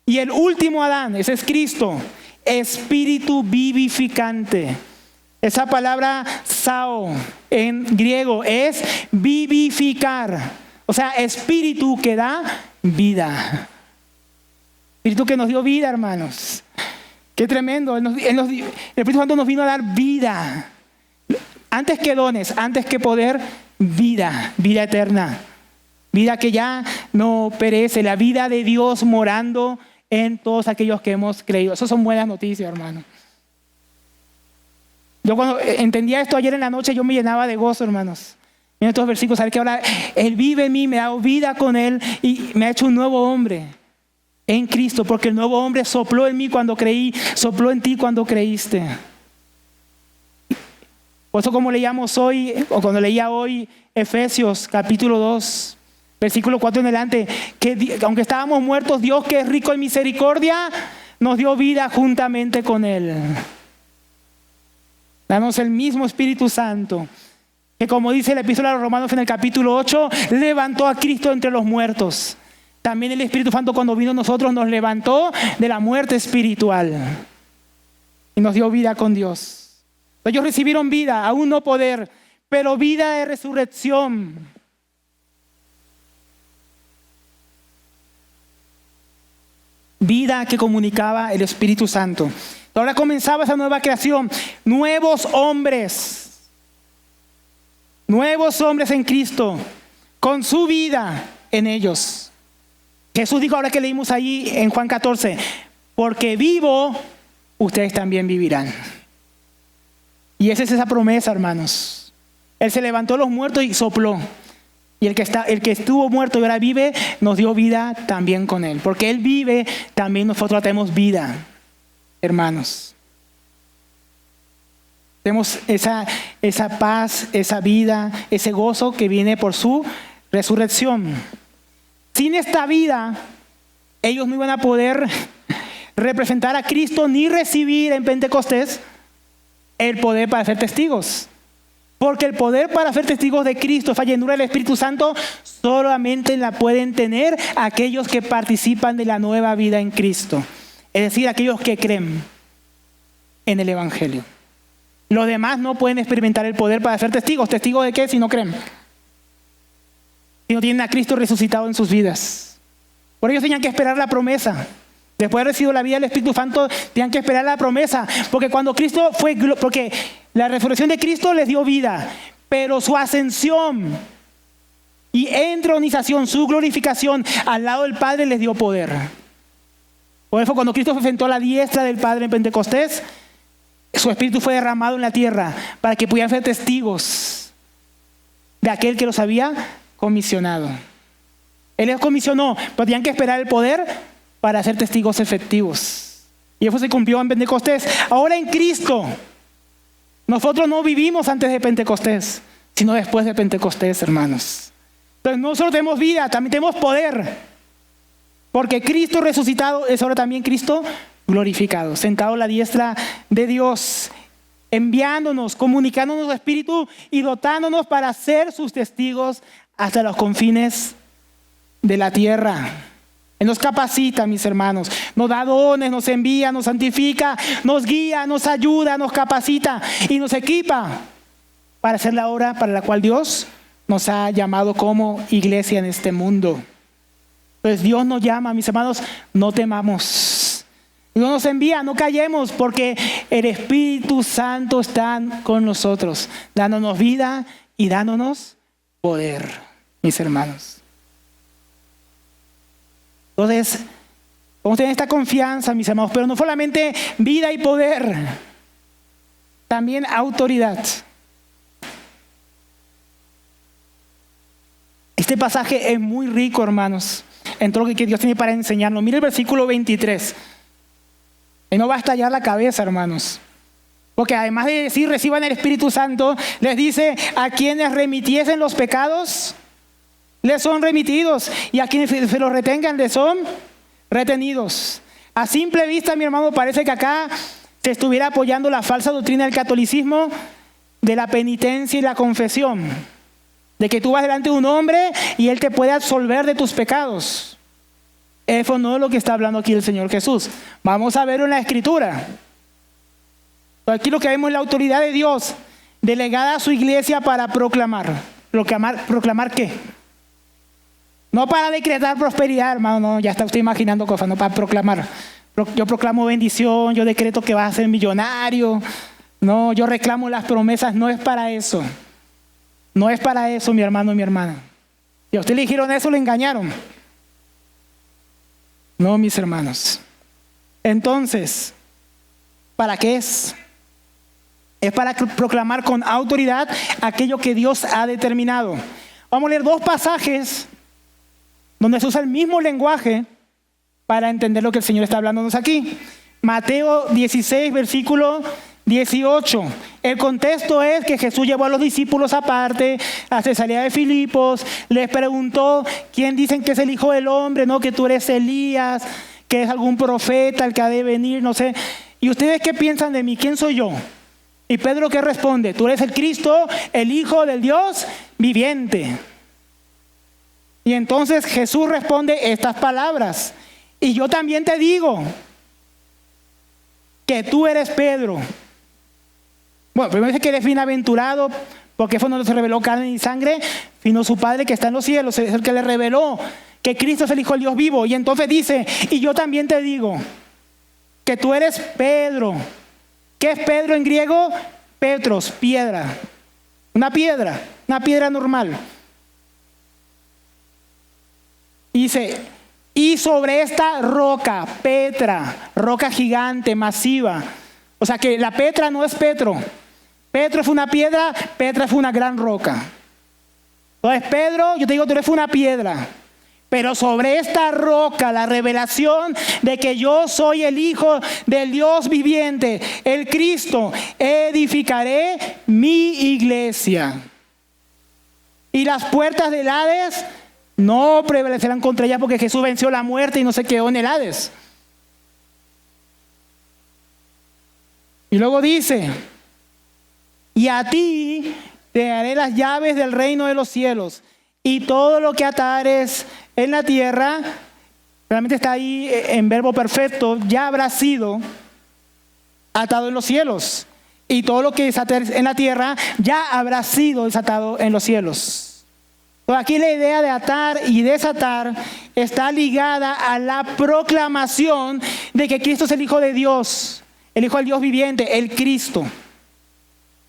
Speaker 3: Y el último Adán, ese es Cristo, espíritu vivificante. Esa palabra sao en griego es vivificar. O sea, espíritu que da vida. Espíritu que nos dio vida, hermanos. Qué tremendo. El Espíritu Santo nos vino a dar vida. Antes que dones, antes que poder, vida. Vida eterna. Vida que ya no perece. La vida de Dios morando en todos aquellos que hemos creído. Eso son buenas noticias, hermano. Yo cuando entendía esto ayer en la noche, yo me llenaba de gozo, hermanos. En estos versículos, saber que ahora Él vive en mí, me ha dado vida con Él y me ha hecho un nuevo hombre en Cristo, porque el nuevo hombre sopló en mí cuando creí, sopló en ti cuando creíste. Por eso como leíamos hoy, o cuando leía hoy Efesios capítulo 2, versículo 4 en adelante, que aunque estábamos muertos, Dios, que es rico en misericordia, nos dio vida juntamente con Él. Danos el mismo Espíritu Santo, que como dice la epístola a los Romanos en el capítulo 8, levantó a Cristo entre los muertos. También el Espíritu Santo, cuando vino a nosotros, nos levantó de la muerte espiritual y nos dio vida con Dios. Ellos recibieron vida, aún no poder, pero vida de resurrección. Vida que comunicaba el Espíritu Santo. Ahora comenzaba esa nueva creación. Nuevos hombres en Cristo, con su vida en ellos. Jesús dijo, ahora que leímos ahí en Juan 14, porque vivo, ustedes también vivirán. Y esa es esa promesa, hermanos. Él se levantó los muertos y sopló. Y el que estuvo muerto y ahora vive, nos dio vida también con Él. Porque Él vive, también nosotros tenemos vida, hermanos. Tenemos esa paz, esa vida, ese gozo que viene por su resurrección. Sin esta vida, ellos no iban a poder representar a Cristo ni recibir en Pentecostés el poder para ser testigos. Porque el poder para ser testigos de Cristo, esa llenura del Espíritu Santo, solamente la pueden tener aquellos que participan de la nueva vida en Cristo. Es decir, aquellos que creen en el Evangelio. Los demás no pueden experimentar el poder para ser testigos. ¿Testigos de qué? Si no creen. Si no tienen a Cristo resucitado en sus vidas. Por ello tenían que esperar la promesa. Después de haber recibido la vida del Espíritu Santo, tenían que esperar la promesa. Porque porque la resurrección de Cristo les dio vida. Pero su ascensión y entronización, su glorificación al lado del Padre les dio poder. Por eso cuando Cristo se sentó a la diestra del Padre en Pentecostés, su Espíritu fue derramado en la tierra para que pudieran ser testigos de aquel que los había comisionado. Él les comisionó, pero tenían que esperar el poder para ser testigos efectivos. Y eso se cumplió en Pentecostés. Ahora en Cristo, nosotros no vivimos antes de Pentecostés, sino después de Pentecostés, hermanos. Entonces no solo tenemos vida, también tenemos poder. Porque Cristo resucitado es ahora también Cristo glorificado, sentado a la diestra de Dios, enviándonos, comunicándonos el Espíritu y dotándonos para ser sus testigos hasta los confines de la tierra. Él nos capacita, mis hermanos, nos da dones, nos envía, nos santifica, nos guía, nos ayuda, nos capacita y nos equipa para hacer la obra para la cual Dios nos ha llamado como iglesia en este mundo. Entonces Dios nos llama, mis hermanos, no temamos. Dios nos envía, no callemos, porque el Espíritu Santo está con nosotros, dándonos vida y dándonos poder, mis hermanos. Entonces, vamos a tener esta confianza, mis hermanos, pero no solamente vida y poder, también autoridad. Este pasaje es muy rico, hermanos, en todo lo que Dios tiene para enseñarnos. Mira el versículo 23. Y no va a estallar la cabeza, hermanos. Porque además de decir reciban el Espíritu Santo, les dice a quienes remitiesen los pecados, les son remitidos. Y a quienes se los retengan, les son retenidos. A simple vista, mi hermano, parece que acá se estuviera apoyando la falsa doctrina del catolicismo de la penitencia y la confesión. De que tú vas delante de un hombre y él te puede absolver de tus pecados. Eso no es lo que está hablando aquí el Señor Jesús. Vamos a verlo en la Escritura. Aquí lo que vemos es la autoridad de Dios delegada a su iglesia para proclamar. ¿Proclamar qué? No para decretar prosperidad, hermano. No, ya está usted imaginando cosas, no para proclamar. Yo proclamo bendición, yo decreto que vas a ser millonario. No, yo reclamo las promesas. No es para eso. No es para eso, mi hermano y mi hermana. Si a usted le dijeron eso, le engañaron. No, mis hermanos. Entonces, ¿para qué es? Es para proclamar con autoridad aquello que Dios ha determinado. Vamos a leer dos pasajes donde se usa el mismo lenguaje para entender lo que el Señor está hablándonos aquí. Mateo 16, versículo 18. El contexto es que Jesús llevó a los discípulos aparte a Cesarea de Filipos, les preguntó, ¿quién dicen que es el Hijo del Hombre? ¿No? Que tú eres Elías, que es algún profeta, el que ha de venir, no sé. ¿Y ustedes qué piensan de mí? ¿Quién soy yo? Y Pedro, ¿qué responde? Tú eres el Cristo, el Hijo del Dios viviente. Y entonces Jesús responde estas palabras. Y yo también te digo que tú eres Pedro. Bueno, primero dice que eres bienaventurado, porque fue donde se reveló carne y sangre, sino su Padre que está en los cielos, es el que le reveló que Cristo es el Hijo del Dios vivo. Y entonces dice, y yo también te digo que tú eres Pedro. ¿Qué es Pedro en griego? Petros, piedra. Una piedra normal. Y dice, y sobre esta roca, Petra, roca gigante, masiva. O sea que la Petra no es Petro. Petro fue una piedra, Petra fue una gran roca. Entonces Pedro, yo te digo, tú eres una piedra. Pero sobre esta roca, la revelación de que yo soy el Hijo del Dios viviente, el Cristo, edificaré mi iglesia. Y las puertas del Hades no prevalecerán contra ella, porque Jesús venció la muerte y no se quedó en el Hades. Y luego dice, y a ti te daré las llaves del reino de los cielos, y todo lo que atares en la tierra, realmente está ahí en verbo perfecto, ya habrá sido atado en los cielos. Y todo lo que desates en la tierra ya habrá sido desatado en los cielos. Pues aquí la idea de atar y desatar está ligada a la proclamación de que Cristo es el Hijo de Dios, el Hijo del Dios viviente, el Cristo.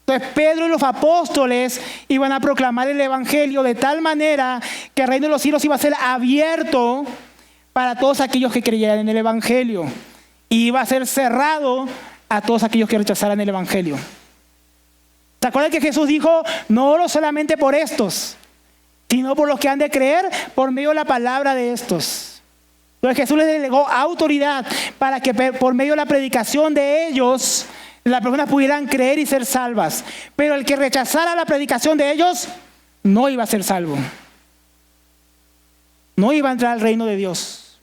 Speaker 3: Entonces Pedro y los apóstoles iban a proclamar el Evangelio de tal manera que el reino de los cielos iba a ser abierto para todos aquellos que creyeran en el Evangelio. Y iba a ser cerrado a todos aquellos que rechazaran el Evangelio. ¿Se acuerdan que Jesús dijo, no oro solamente por estos, sino por los que han de creer por medio de la palabra de estos? Entonces Jesús les delegó autoridad para que por medio de la predicación de ellos las personas pudieran creer y ser salvas. Pero el que rechazara la predicación de ellos no iba a ser salvo. No iba a entrar al reino de Dios.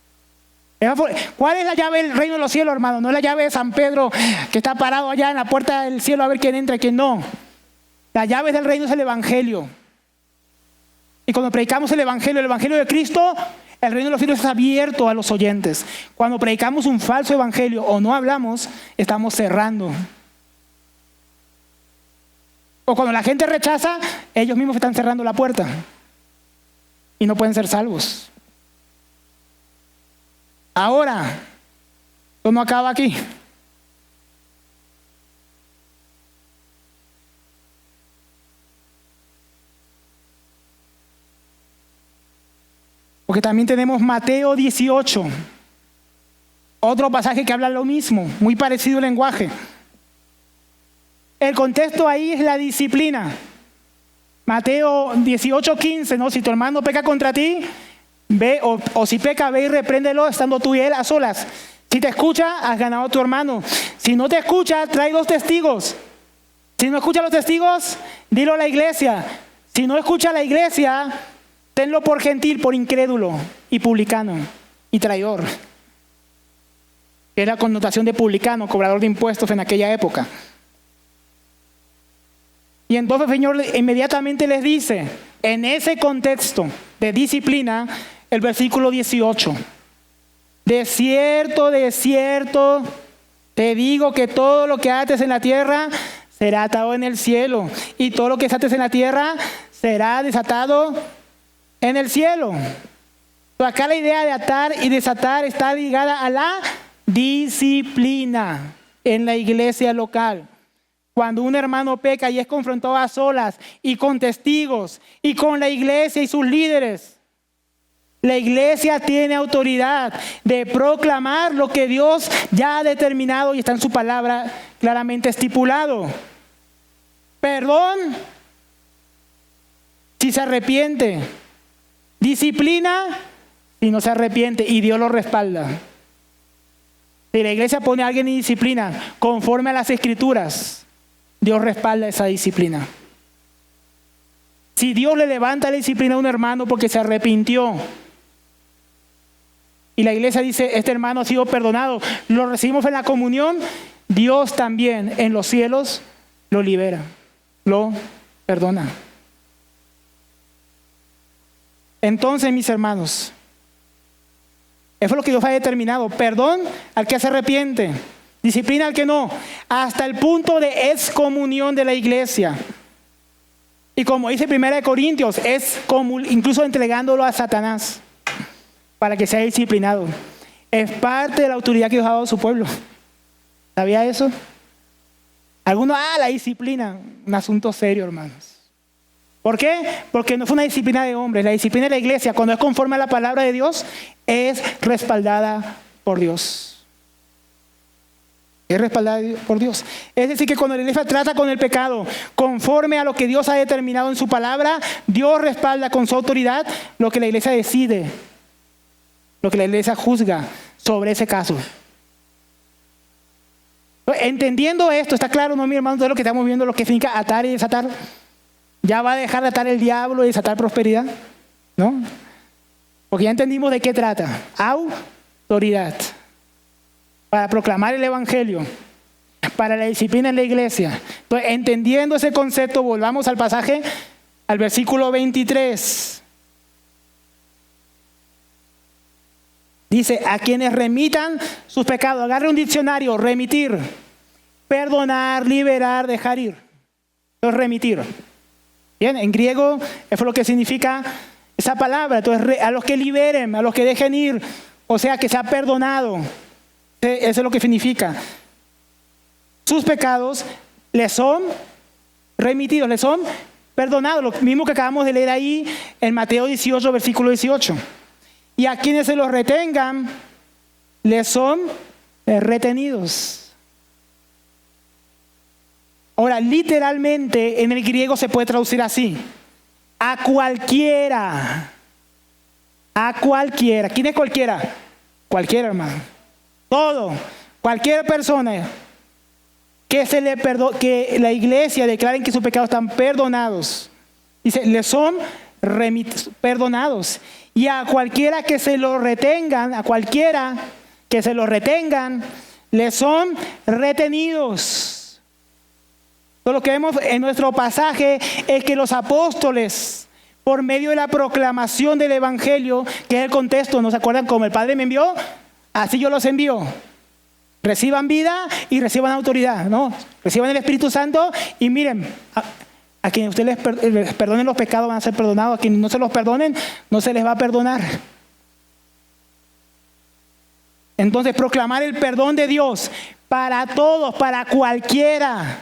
Speaker 3: ¿Cuál es la llave del reino de los cielos, hermano? No es la llave de San Pedro que está parado allá en la puerta del cielo a ver quién entra y quién no. La llave del reino es el Evangelio. Y cuando predicamos el Evangelio de Cristo, el reino de los cielos es abierto a los oyentes. Cuando predicamos un falso evangelio o no hablamos, estamos cerrando. O cuando la gente rechaza, ellos mismos están cerrando la puerta y no pueden ser salvos. Ahora, esto no acaba aquí. Porque también tenemos Mateo 18, otro pasaje que habla lo mismo, muy parecido el lenguaje. El contexto ahí es la disciplina. Mateo 18:15, ¿no? Si tu hermano peca contra ti, ve, o si peca, ve y repréndelo estando tú y él a solas. Si te escucha, has ganado a tu hermano. Si no te escucha, trae 2 testigos. Si no escucha a los testigos, dilo a la iglesia. Si no escucha a la iglesia, tenlo por gentil, por incrédulo y publicano y traidor. Era connotación de publicano, cobrador de impuestos en aquella época. Y entonces el Señor inmediatamente les dice, en ese contexto de disciplina, el versículo 18. De cierto, te digo que todo lo que ates en la tierra será atado en el cielo. Y todo lo que desates en la tierra será desatado en el cielo. Pero acá la idea de atar y desatar está ligada a la disciplina en la iglesia local. Cuando un hermano peca y es confrontado a solas y con testigos y con la iglesia y sus líderes, la iglesia tiene autoridad de proclamar lo que Dios ya ha determinado y está en su palabra claramente estipulado. Perdón si se arrepiente. Disciplina si no se arrepiente y Dios lo respalda. Si la iglesia pone a alguien en disciplina conforme a las Escrituras, Dios respalda esa disciplina. Si Dios le levanta la disciplina a un hermano porque se arrepintió y la iglesia dice, este hermano ha sido perdonado, lo recibimos en la comunión, Dios también en los cielos lo libera, lo perdona. Entonces, mis hermanos, eso es lo que Dios ha determinado. Perdón al que se arrepiente, disciplina al que no, hasta el punto de excomunión de la iglesia. Y como dice 1 Corintios, incluso entregándolo a Satanás para que sea disciplinado. Es parte de la autoridad que Dios ha dado a su pueblo. ¿Sabía eso? Algunos, la disciplina, un asunto serio, hermanos. ¿Por qué? Porque no fue una disciplina de hombres. La disciplina de la iglesia, cuando es conforme a la palabra de Dios, es respaldada por Dios. Es respaldada por Dios. Es decir, que cuando la iglesia trata con el pecado conforme a lo que Dios ha determinado en su palabra, Dios respalda con su autoridad lo que la iglesia decide, lo que la iglesia juzga sobre ese caso. Entendiendo esto, ¿está claro, no, mi hermano? Todo lo que estamos viendo, lo que significa atar y desatar. ¿Ya va a dejar de atar el diablo y desatar prosperidad? ¿No? Porque ya entendimos de qué trata. Autoridad. Para proclamar el evangelio. Para la disciplina en la iglesia. Entonces, entendiendo ese concepto, volvamos al pasaje, al versículo 23. Dice, a quienes remitan sus pecados. Agarre un diccionario, remitir. Perdonar, liberar, dejar ir. Eso es remitir. Bien, en griego, eso es lo que significa esa palabra. Entonces, a los que liberen, a los que dejen ir, o sea, que se ha perdonado. Eso es lo que significa. Sus pecados les son remitidos, les son perdonados. Lo mismo que acabamos de leer ahí en Mateo 18, versículo 18. Y a quienes se los retengan, les son retenidos. Ahora, literalmente en el griego se puede traducir así. A cualquiera. A cualquiera. ¿Quién es cualquiera? Cualquiera, hermano. Todo. Cualquier persona que la iglesia declare que sus pecados están perdonados. Dice, les son perdonados. Y a cualquiera que se lo retengan, les son retenidos. Todo lo que vemos en nuestro pasaje es que los apóstoles, por medio de la proclamación del evangelio, que es el contexto, ¿no se acuerdan? Como el Padre me envió, así yo los envío. Reciban vida y reciban autoridad, ¿no? Reciban el Espíritu Santo y miren, a quienes ustedes les perdonen los pecados van a ser perdonados, a quienes no se los perdonen, no se les va a perdonar. Entonces, proclamar el perdón de Dios para todos, para cualquiera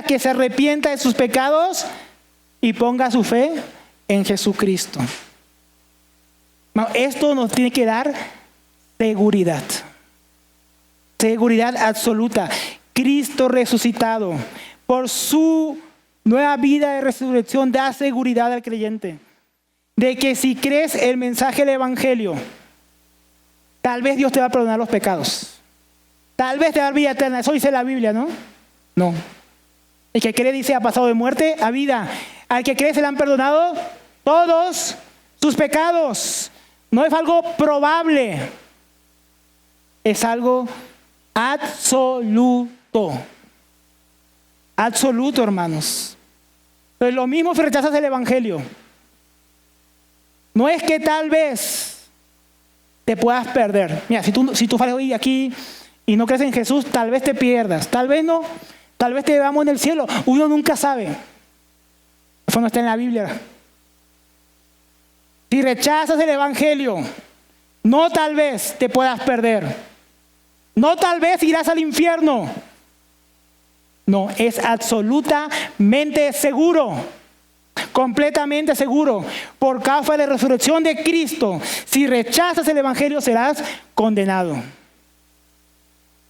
Speaker 3: que se arrepienta de sus pecados y ponga su fe en Jesucristo. Esto nos tiene que dar seguridad. Seguridad absoluta. Cristo resucitado, por su nueva vida de resurrección, da seguridad al creyente de que si crees el mensaje del evangelio, tal vez Dios te va a perdonar los pecados. Tal vez te va a dar vida eterna. Eso dice la Biblia, ¿no? No. El que cree dice ha pasado de muerte a vida. Al que cree se le han perdonado todos sus pecados. No es algo probable. Es algo absoluto. Absoluto, hermanos. Pero lo mismo si rechazas el evangelio. No es que tal vez te puedas perder. Mira, si tú sales hoy aquí y no crees en Jesús, tal vez te pierdas. Tal vez no. Tal vez te veamos en el cielo. Uno nunca sabe. Eso no está en la Biblia. Si rechazas el evangelio, no tal vez te puedas perder. No tal vez irás al infierno. No, es absolutamente seguro. Completamente seguro. Por causa de la resurrección de Cristo. Si rechazas el evangelio, serás condenado.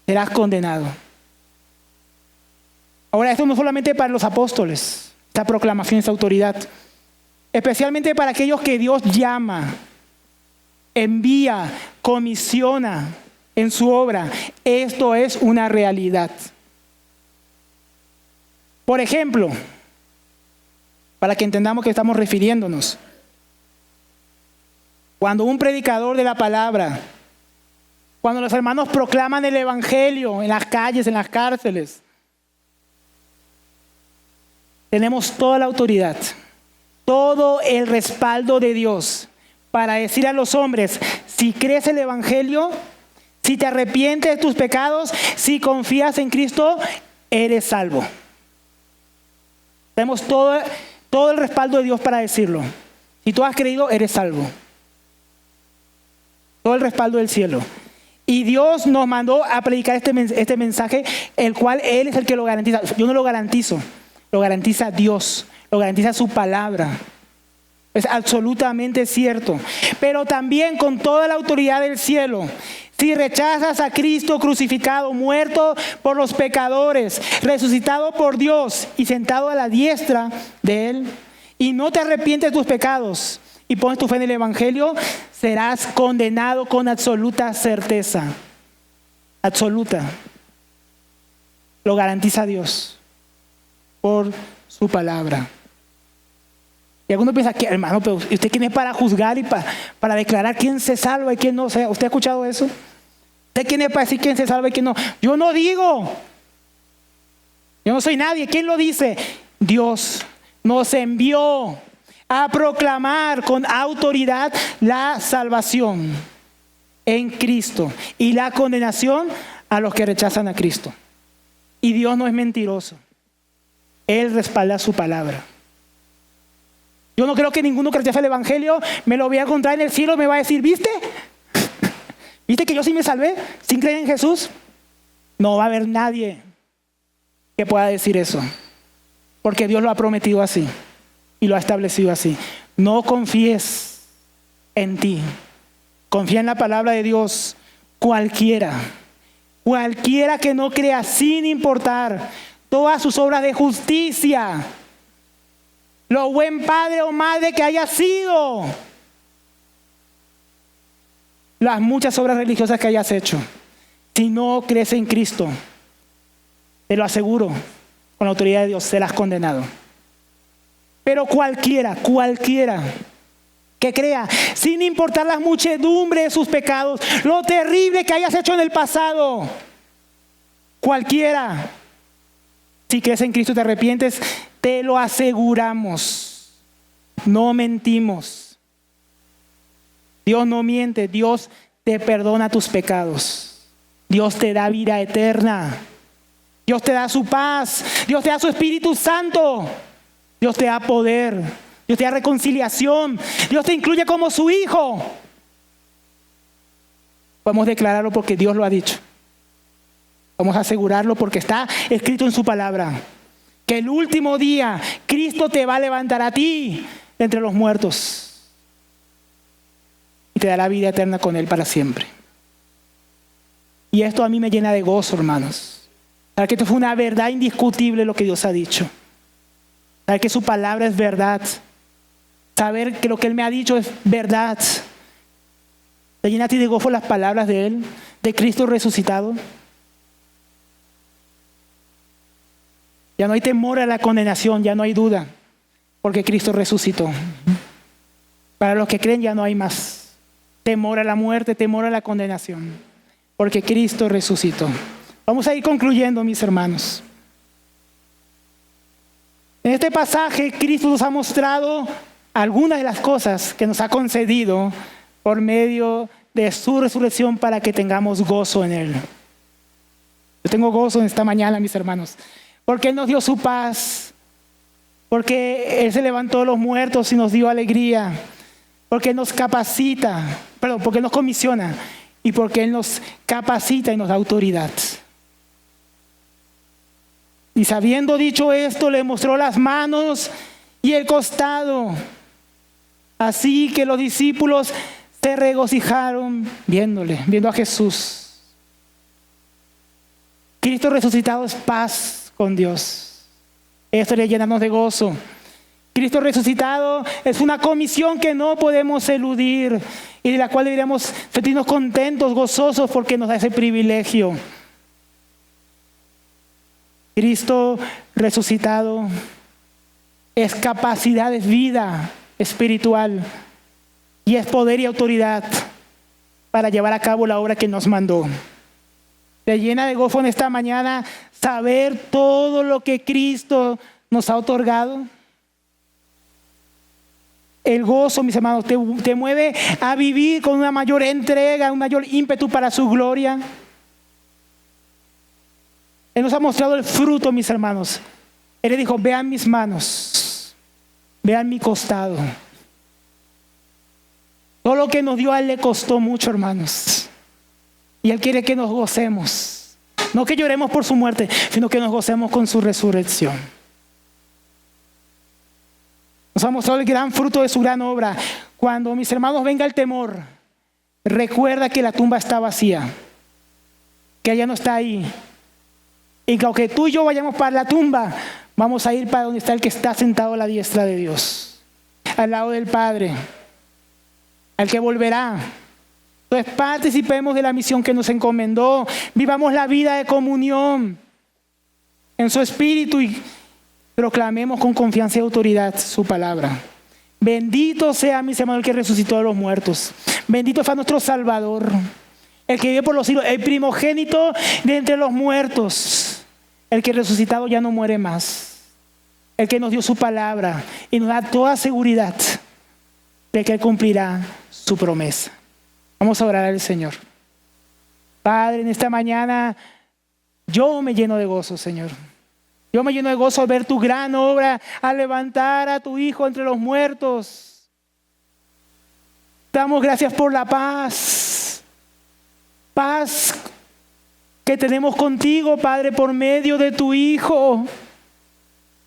Speaker 3: Serás condenado. Ahora, esto no solamente para los apóstoles, esta proclamación, esta autoridad, especialmente para aquellos que Dios llama, envía, comisiona en su obra. Esto es una realidad. Por ejemplo, para que entendamos que estamos refiriéndonos, cuando un predicador de la palabra, cuando los hermanos proclaman el evangelio en las calles, en las cárceles, tenemos toda la autoridad, todo el respaldo de Dios para decir a los hombres, si crees el evangelio, si te arrepientes de tus pecados, si confías en Cristo, eres salvo. Tenemos todo el respaldo de Dios para decirlo. Si tú has creído, eres salvo. Todo el respaldo del cielo. Y Dios nos mandó a predicar este mensaje, el cual Él es el que lo garantiza. Yo no lo garantizo, lo garantiza Dios, lo garantiza su palabra. Es absolutamente cierto. Pero también con toda la autoridad del cielo, si rechazas a Cristo crucificado, muerto por los pecadores, resucitado por Dios y sentado a la diestra de Él, y no te arrepientes de tus pecados y pones tu fe en el evangelio, serás condenado con absoluta certeza. Absoluta. Lo garantiza Dios por su palabra. Y algunos piensan que, hermano, pero ¿usted quién es para juzgar y para declarar quién se salva y quién no? ¿Usted ha escuchado eso? ¿Usted quién es para decir quién se salva y quién no? Yo no digo. Yo no soy nadie. ¿Quién lo dice? Dios nos envió a proclamar con autoridad la salvación en Cristo y la condenación a los que rechazan a Cristo. Y Dios no es mentiroso. Él respalda su palabra. Yo no creo que ninguno que rechace el evangelio me lo vea a encontrar en el cielo y me va a decir, ¿viste? ¿Viste que yo sí me salvé sin creer en Jesús? No va a haber nadie que pueda decir eso. Porque Dios lo ha prometido así y lo ha establecido así. No confíes en ti. Confía en la palabra de Dios. Cualquiera que no crea, sin importar todas sus obras de justicia, lo buen padre o madre que haya sido, las muchas obras religiosas que hayas hecho, si no crees en Cristo, te lo aseguro, con la autoridad de Dios serás condenado. Pero cualquiera que crea, sin importar las muchedumbres de sus pecados, lo terrible que hayas hecho en el pasado, cualquiera, si crees en Cristo y te arrepientes, te lo aseguramos. No mentimos. Dios no miente. Dios te perdona tus pecados. Dios te da vida eterna. Dios te da su paz. Dios te da su Espíritu Santo. Dios te da poder. Dios te da reconciliación. Dios te incluye como su hijo. Podemos declararlo porque Dios lo ha dicho. Vamos a asegurarlo porque está escrito en su palabra. Que el último día Cristo te va a levantar a ti de entre los muertos. Y te dará vida eterna con Él para siempre. Y esto a mí me llena de gozo, hermanos. Saber que esto fue una verdad indiscutible lo que Dios ha dicho. Saber que su palabra es verdad. Saber que lo que Él me ha dicho es verdad. ¿Te llena a ti de gozo las palabras de Él? De Cristo resucitado. Ya no hay temor a la condenación, ya no hay duda, porque Cristo resucitó. Para los que creen ya no hay más temor a la muerte, temor a la condenación, porque Cristo resucitó. Vamos a ir concluyendo, mis hermanos. En este pasaje, Cristo nos ha mostrado algunas de las cosas que nos ha concedido por medio de su resurrección para que tengamos gozo en Él. Yo tengo gozo en esta mañana, mis hermanos. Porque Él nos dio su paz, porque Él se levantó de los muertos y nos dio alegría, porque Él nos capacita, porque Él nos comisiona y porque Él nos capacita y nos da autoridad. Y sabiendo dicho esto, le mostró las manos y el costado. Así que los discípulos se regocijaron viendo a Jesús. Cristo resucitado es paz con Dios. Esto debe llenarnos de gozo. Cristo resucitado es una comisión que no podemos eludir y de la cual deberíamos sentirnos contentos, gozosos, porque nos da ese privilegio. Cristo resucitado es capacidad, es vida espiritual y es poder y autoridad para llevar a cabo la obra que nos mandó. Te llena de gozo en esta mañana saber todo lo que Cristo nos ha otorgado. El gozo, mis hermanos, te mueve a vivir con una mayor entrega, un mayor ímpetu para su gloria. Él nos ha mostrado el fruto, mis hermanos. Él le dijo, vean mis manos, vean mi costado. Todo lo que nos dio a Él le costó mucho, hermanos. Y Él quiere que nos gocemos. No que lloremos por su muerte, sino que nos gocemos con su resurrección. Nos ha mostrado el gran fruto de su gran obra. Cuando, mis hermanos, venga el temor, recuerda que la tumba está vacía, que ella no está ahí. Y que aunque tú y yo vayamos para la tumba, vamos a ir para donde está el que está sentado a la diestra de Dios, al lado del Padre, al que volverá. Entonces participemos de la misión que nos encomendó, vivamos la vida de comunión en su espíritu y proclamemos con confianza y autoridad su palabra. Bendito sea, mis hermanos, el que resucitó de los muertos. Bendito sea nuestro Salvador, el que vive por los siglos, el primogénito de entre los muertos. El que resucitado ya no muere más. El que nos dio su palabra y nos da toda seguridad de que Él cumplirá su promesa. Vamos a orar al Señor. Padre, en esta mañana yo me lleno de gozo, Señor. Yo me lleno de gozo al ver tu gran obra, al levantar a tu Hijo entre los muertos. Damos gracias por la paz. Paz que tenemos contigo, Padre, por medio de tu Hijo,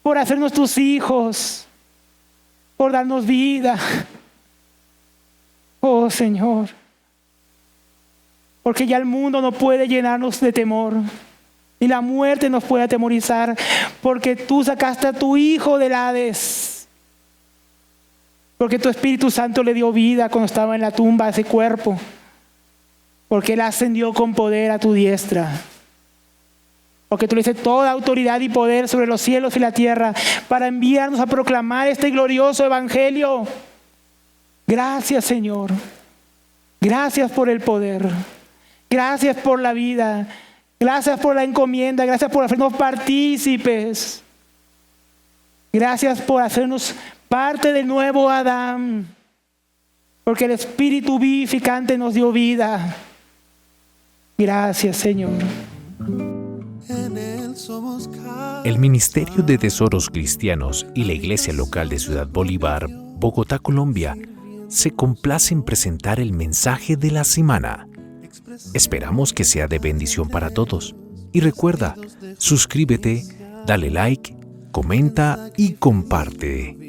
Speaker 3: por hacernos tus hijos, por darnos vida. Oh Señor, porque ya el mundo no puede llenarnos de temor, ni la muerte nos puede atemorizar, porque tú sacaste a tu Hijo del Hades, porque tu Espíritu Santo le dio vida cuando estaba en la tumba a ese cuerpo, porque Él ascendió con poder a tu diestra. Porque tú le dices toda autoridad y poder sobre los cielos y la tierra para enviarnos a proclamar este glorioso evangelio. Gracias, Señor. Gracias por el poder. Gracias por la vida. Gracias por la encomienda. Gracias por hacernos partícipes. Gracias por hacernos parte del nuevo Adán. Porque el Espíritu vivificante nos dio vida. Gracias, Señor.
Speaker 2: El Ministerio de Tesoros Cristianos y la Iglesia Local de Ciudad Bolívar, Bogotá, Colombia, se complace en presentar el mensaje de la semana. Esperamos que sea de bendición para todos. Y recuerda, suscríbete, dale like, comenta y comparte.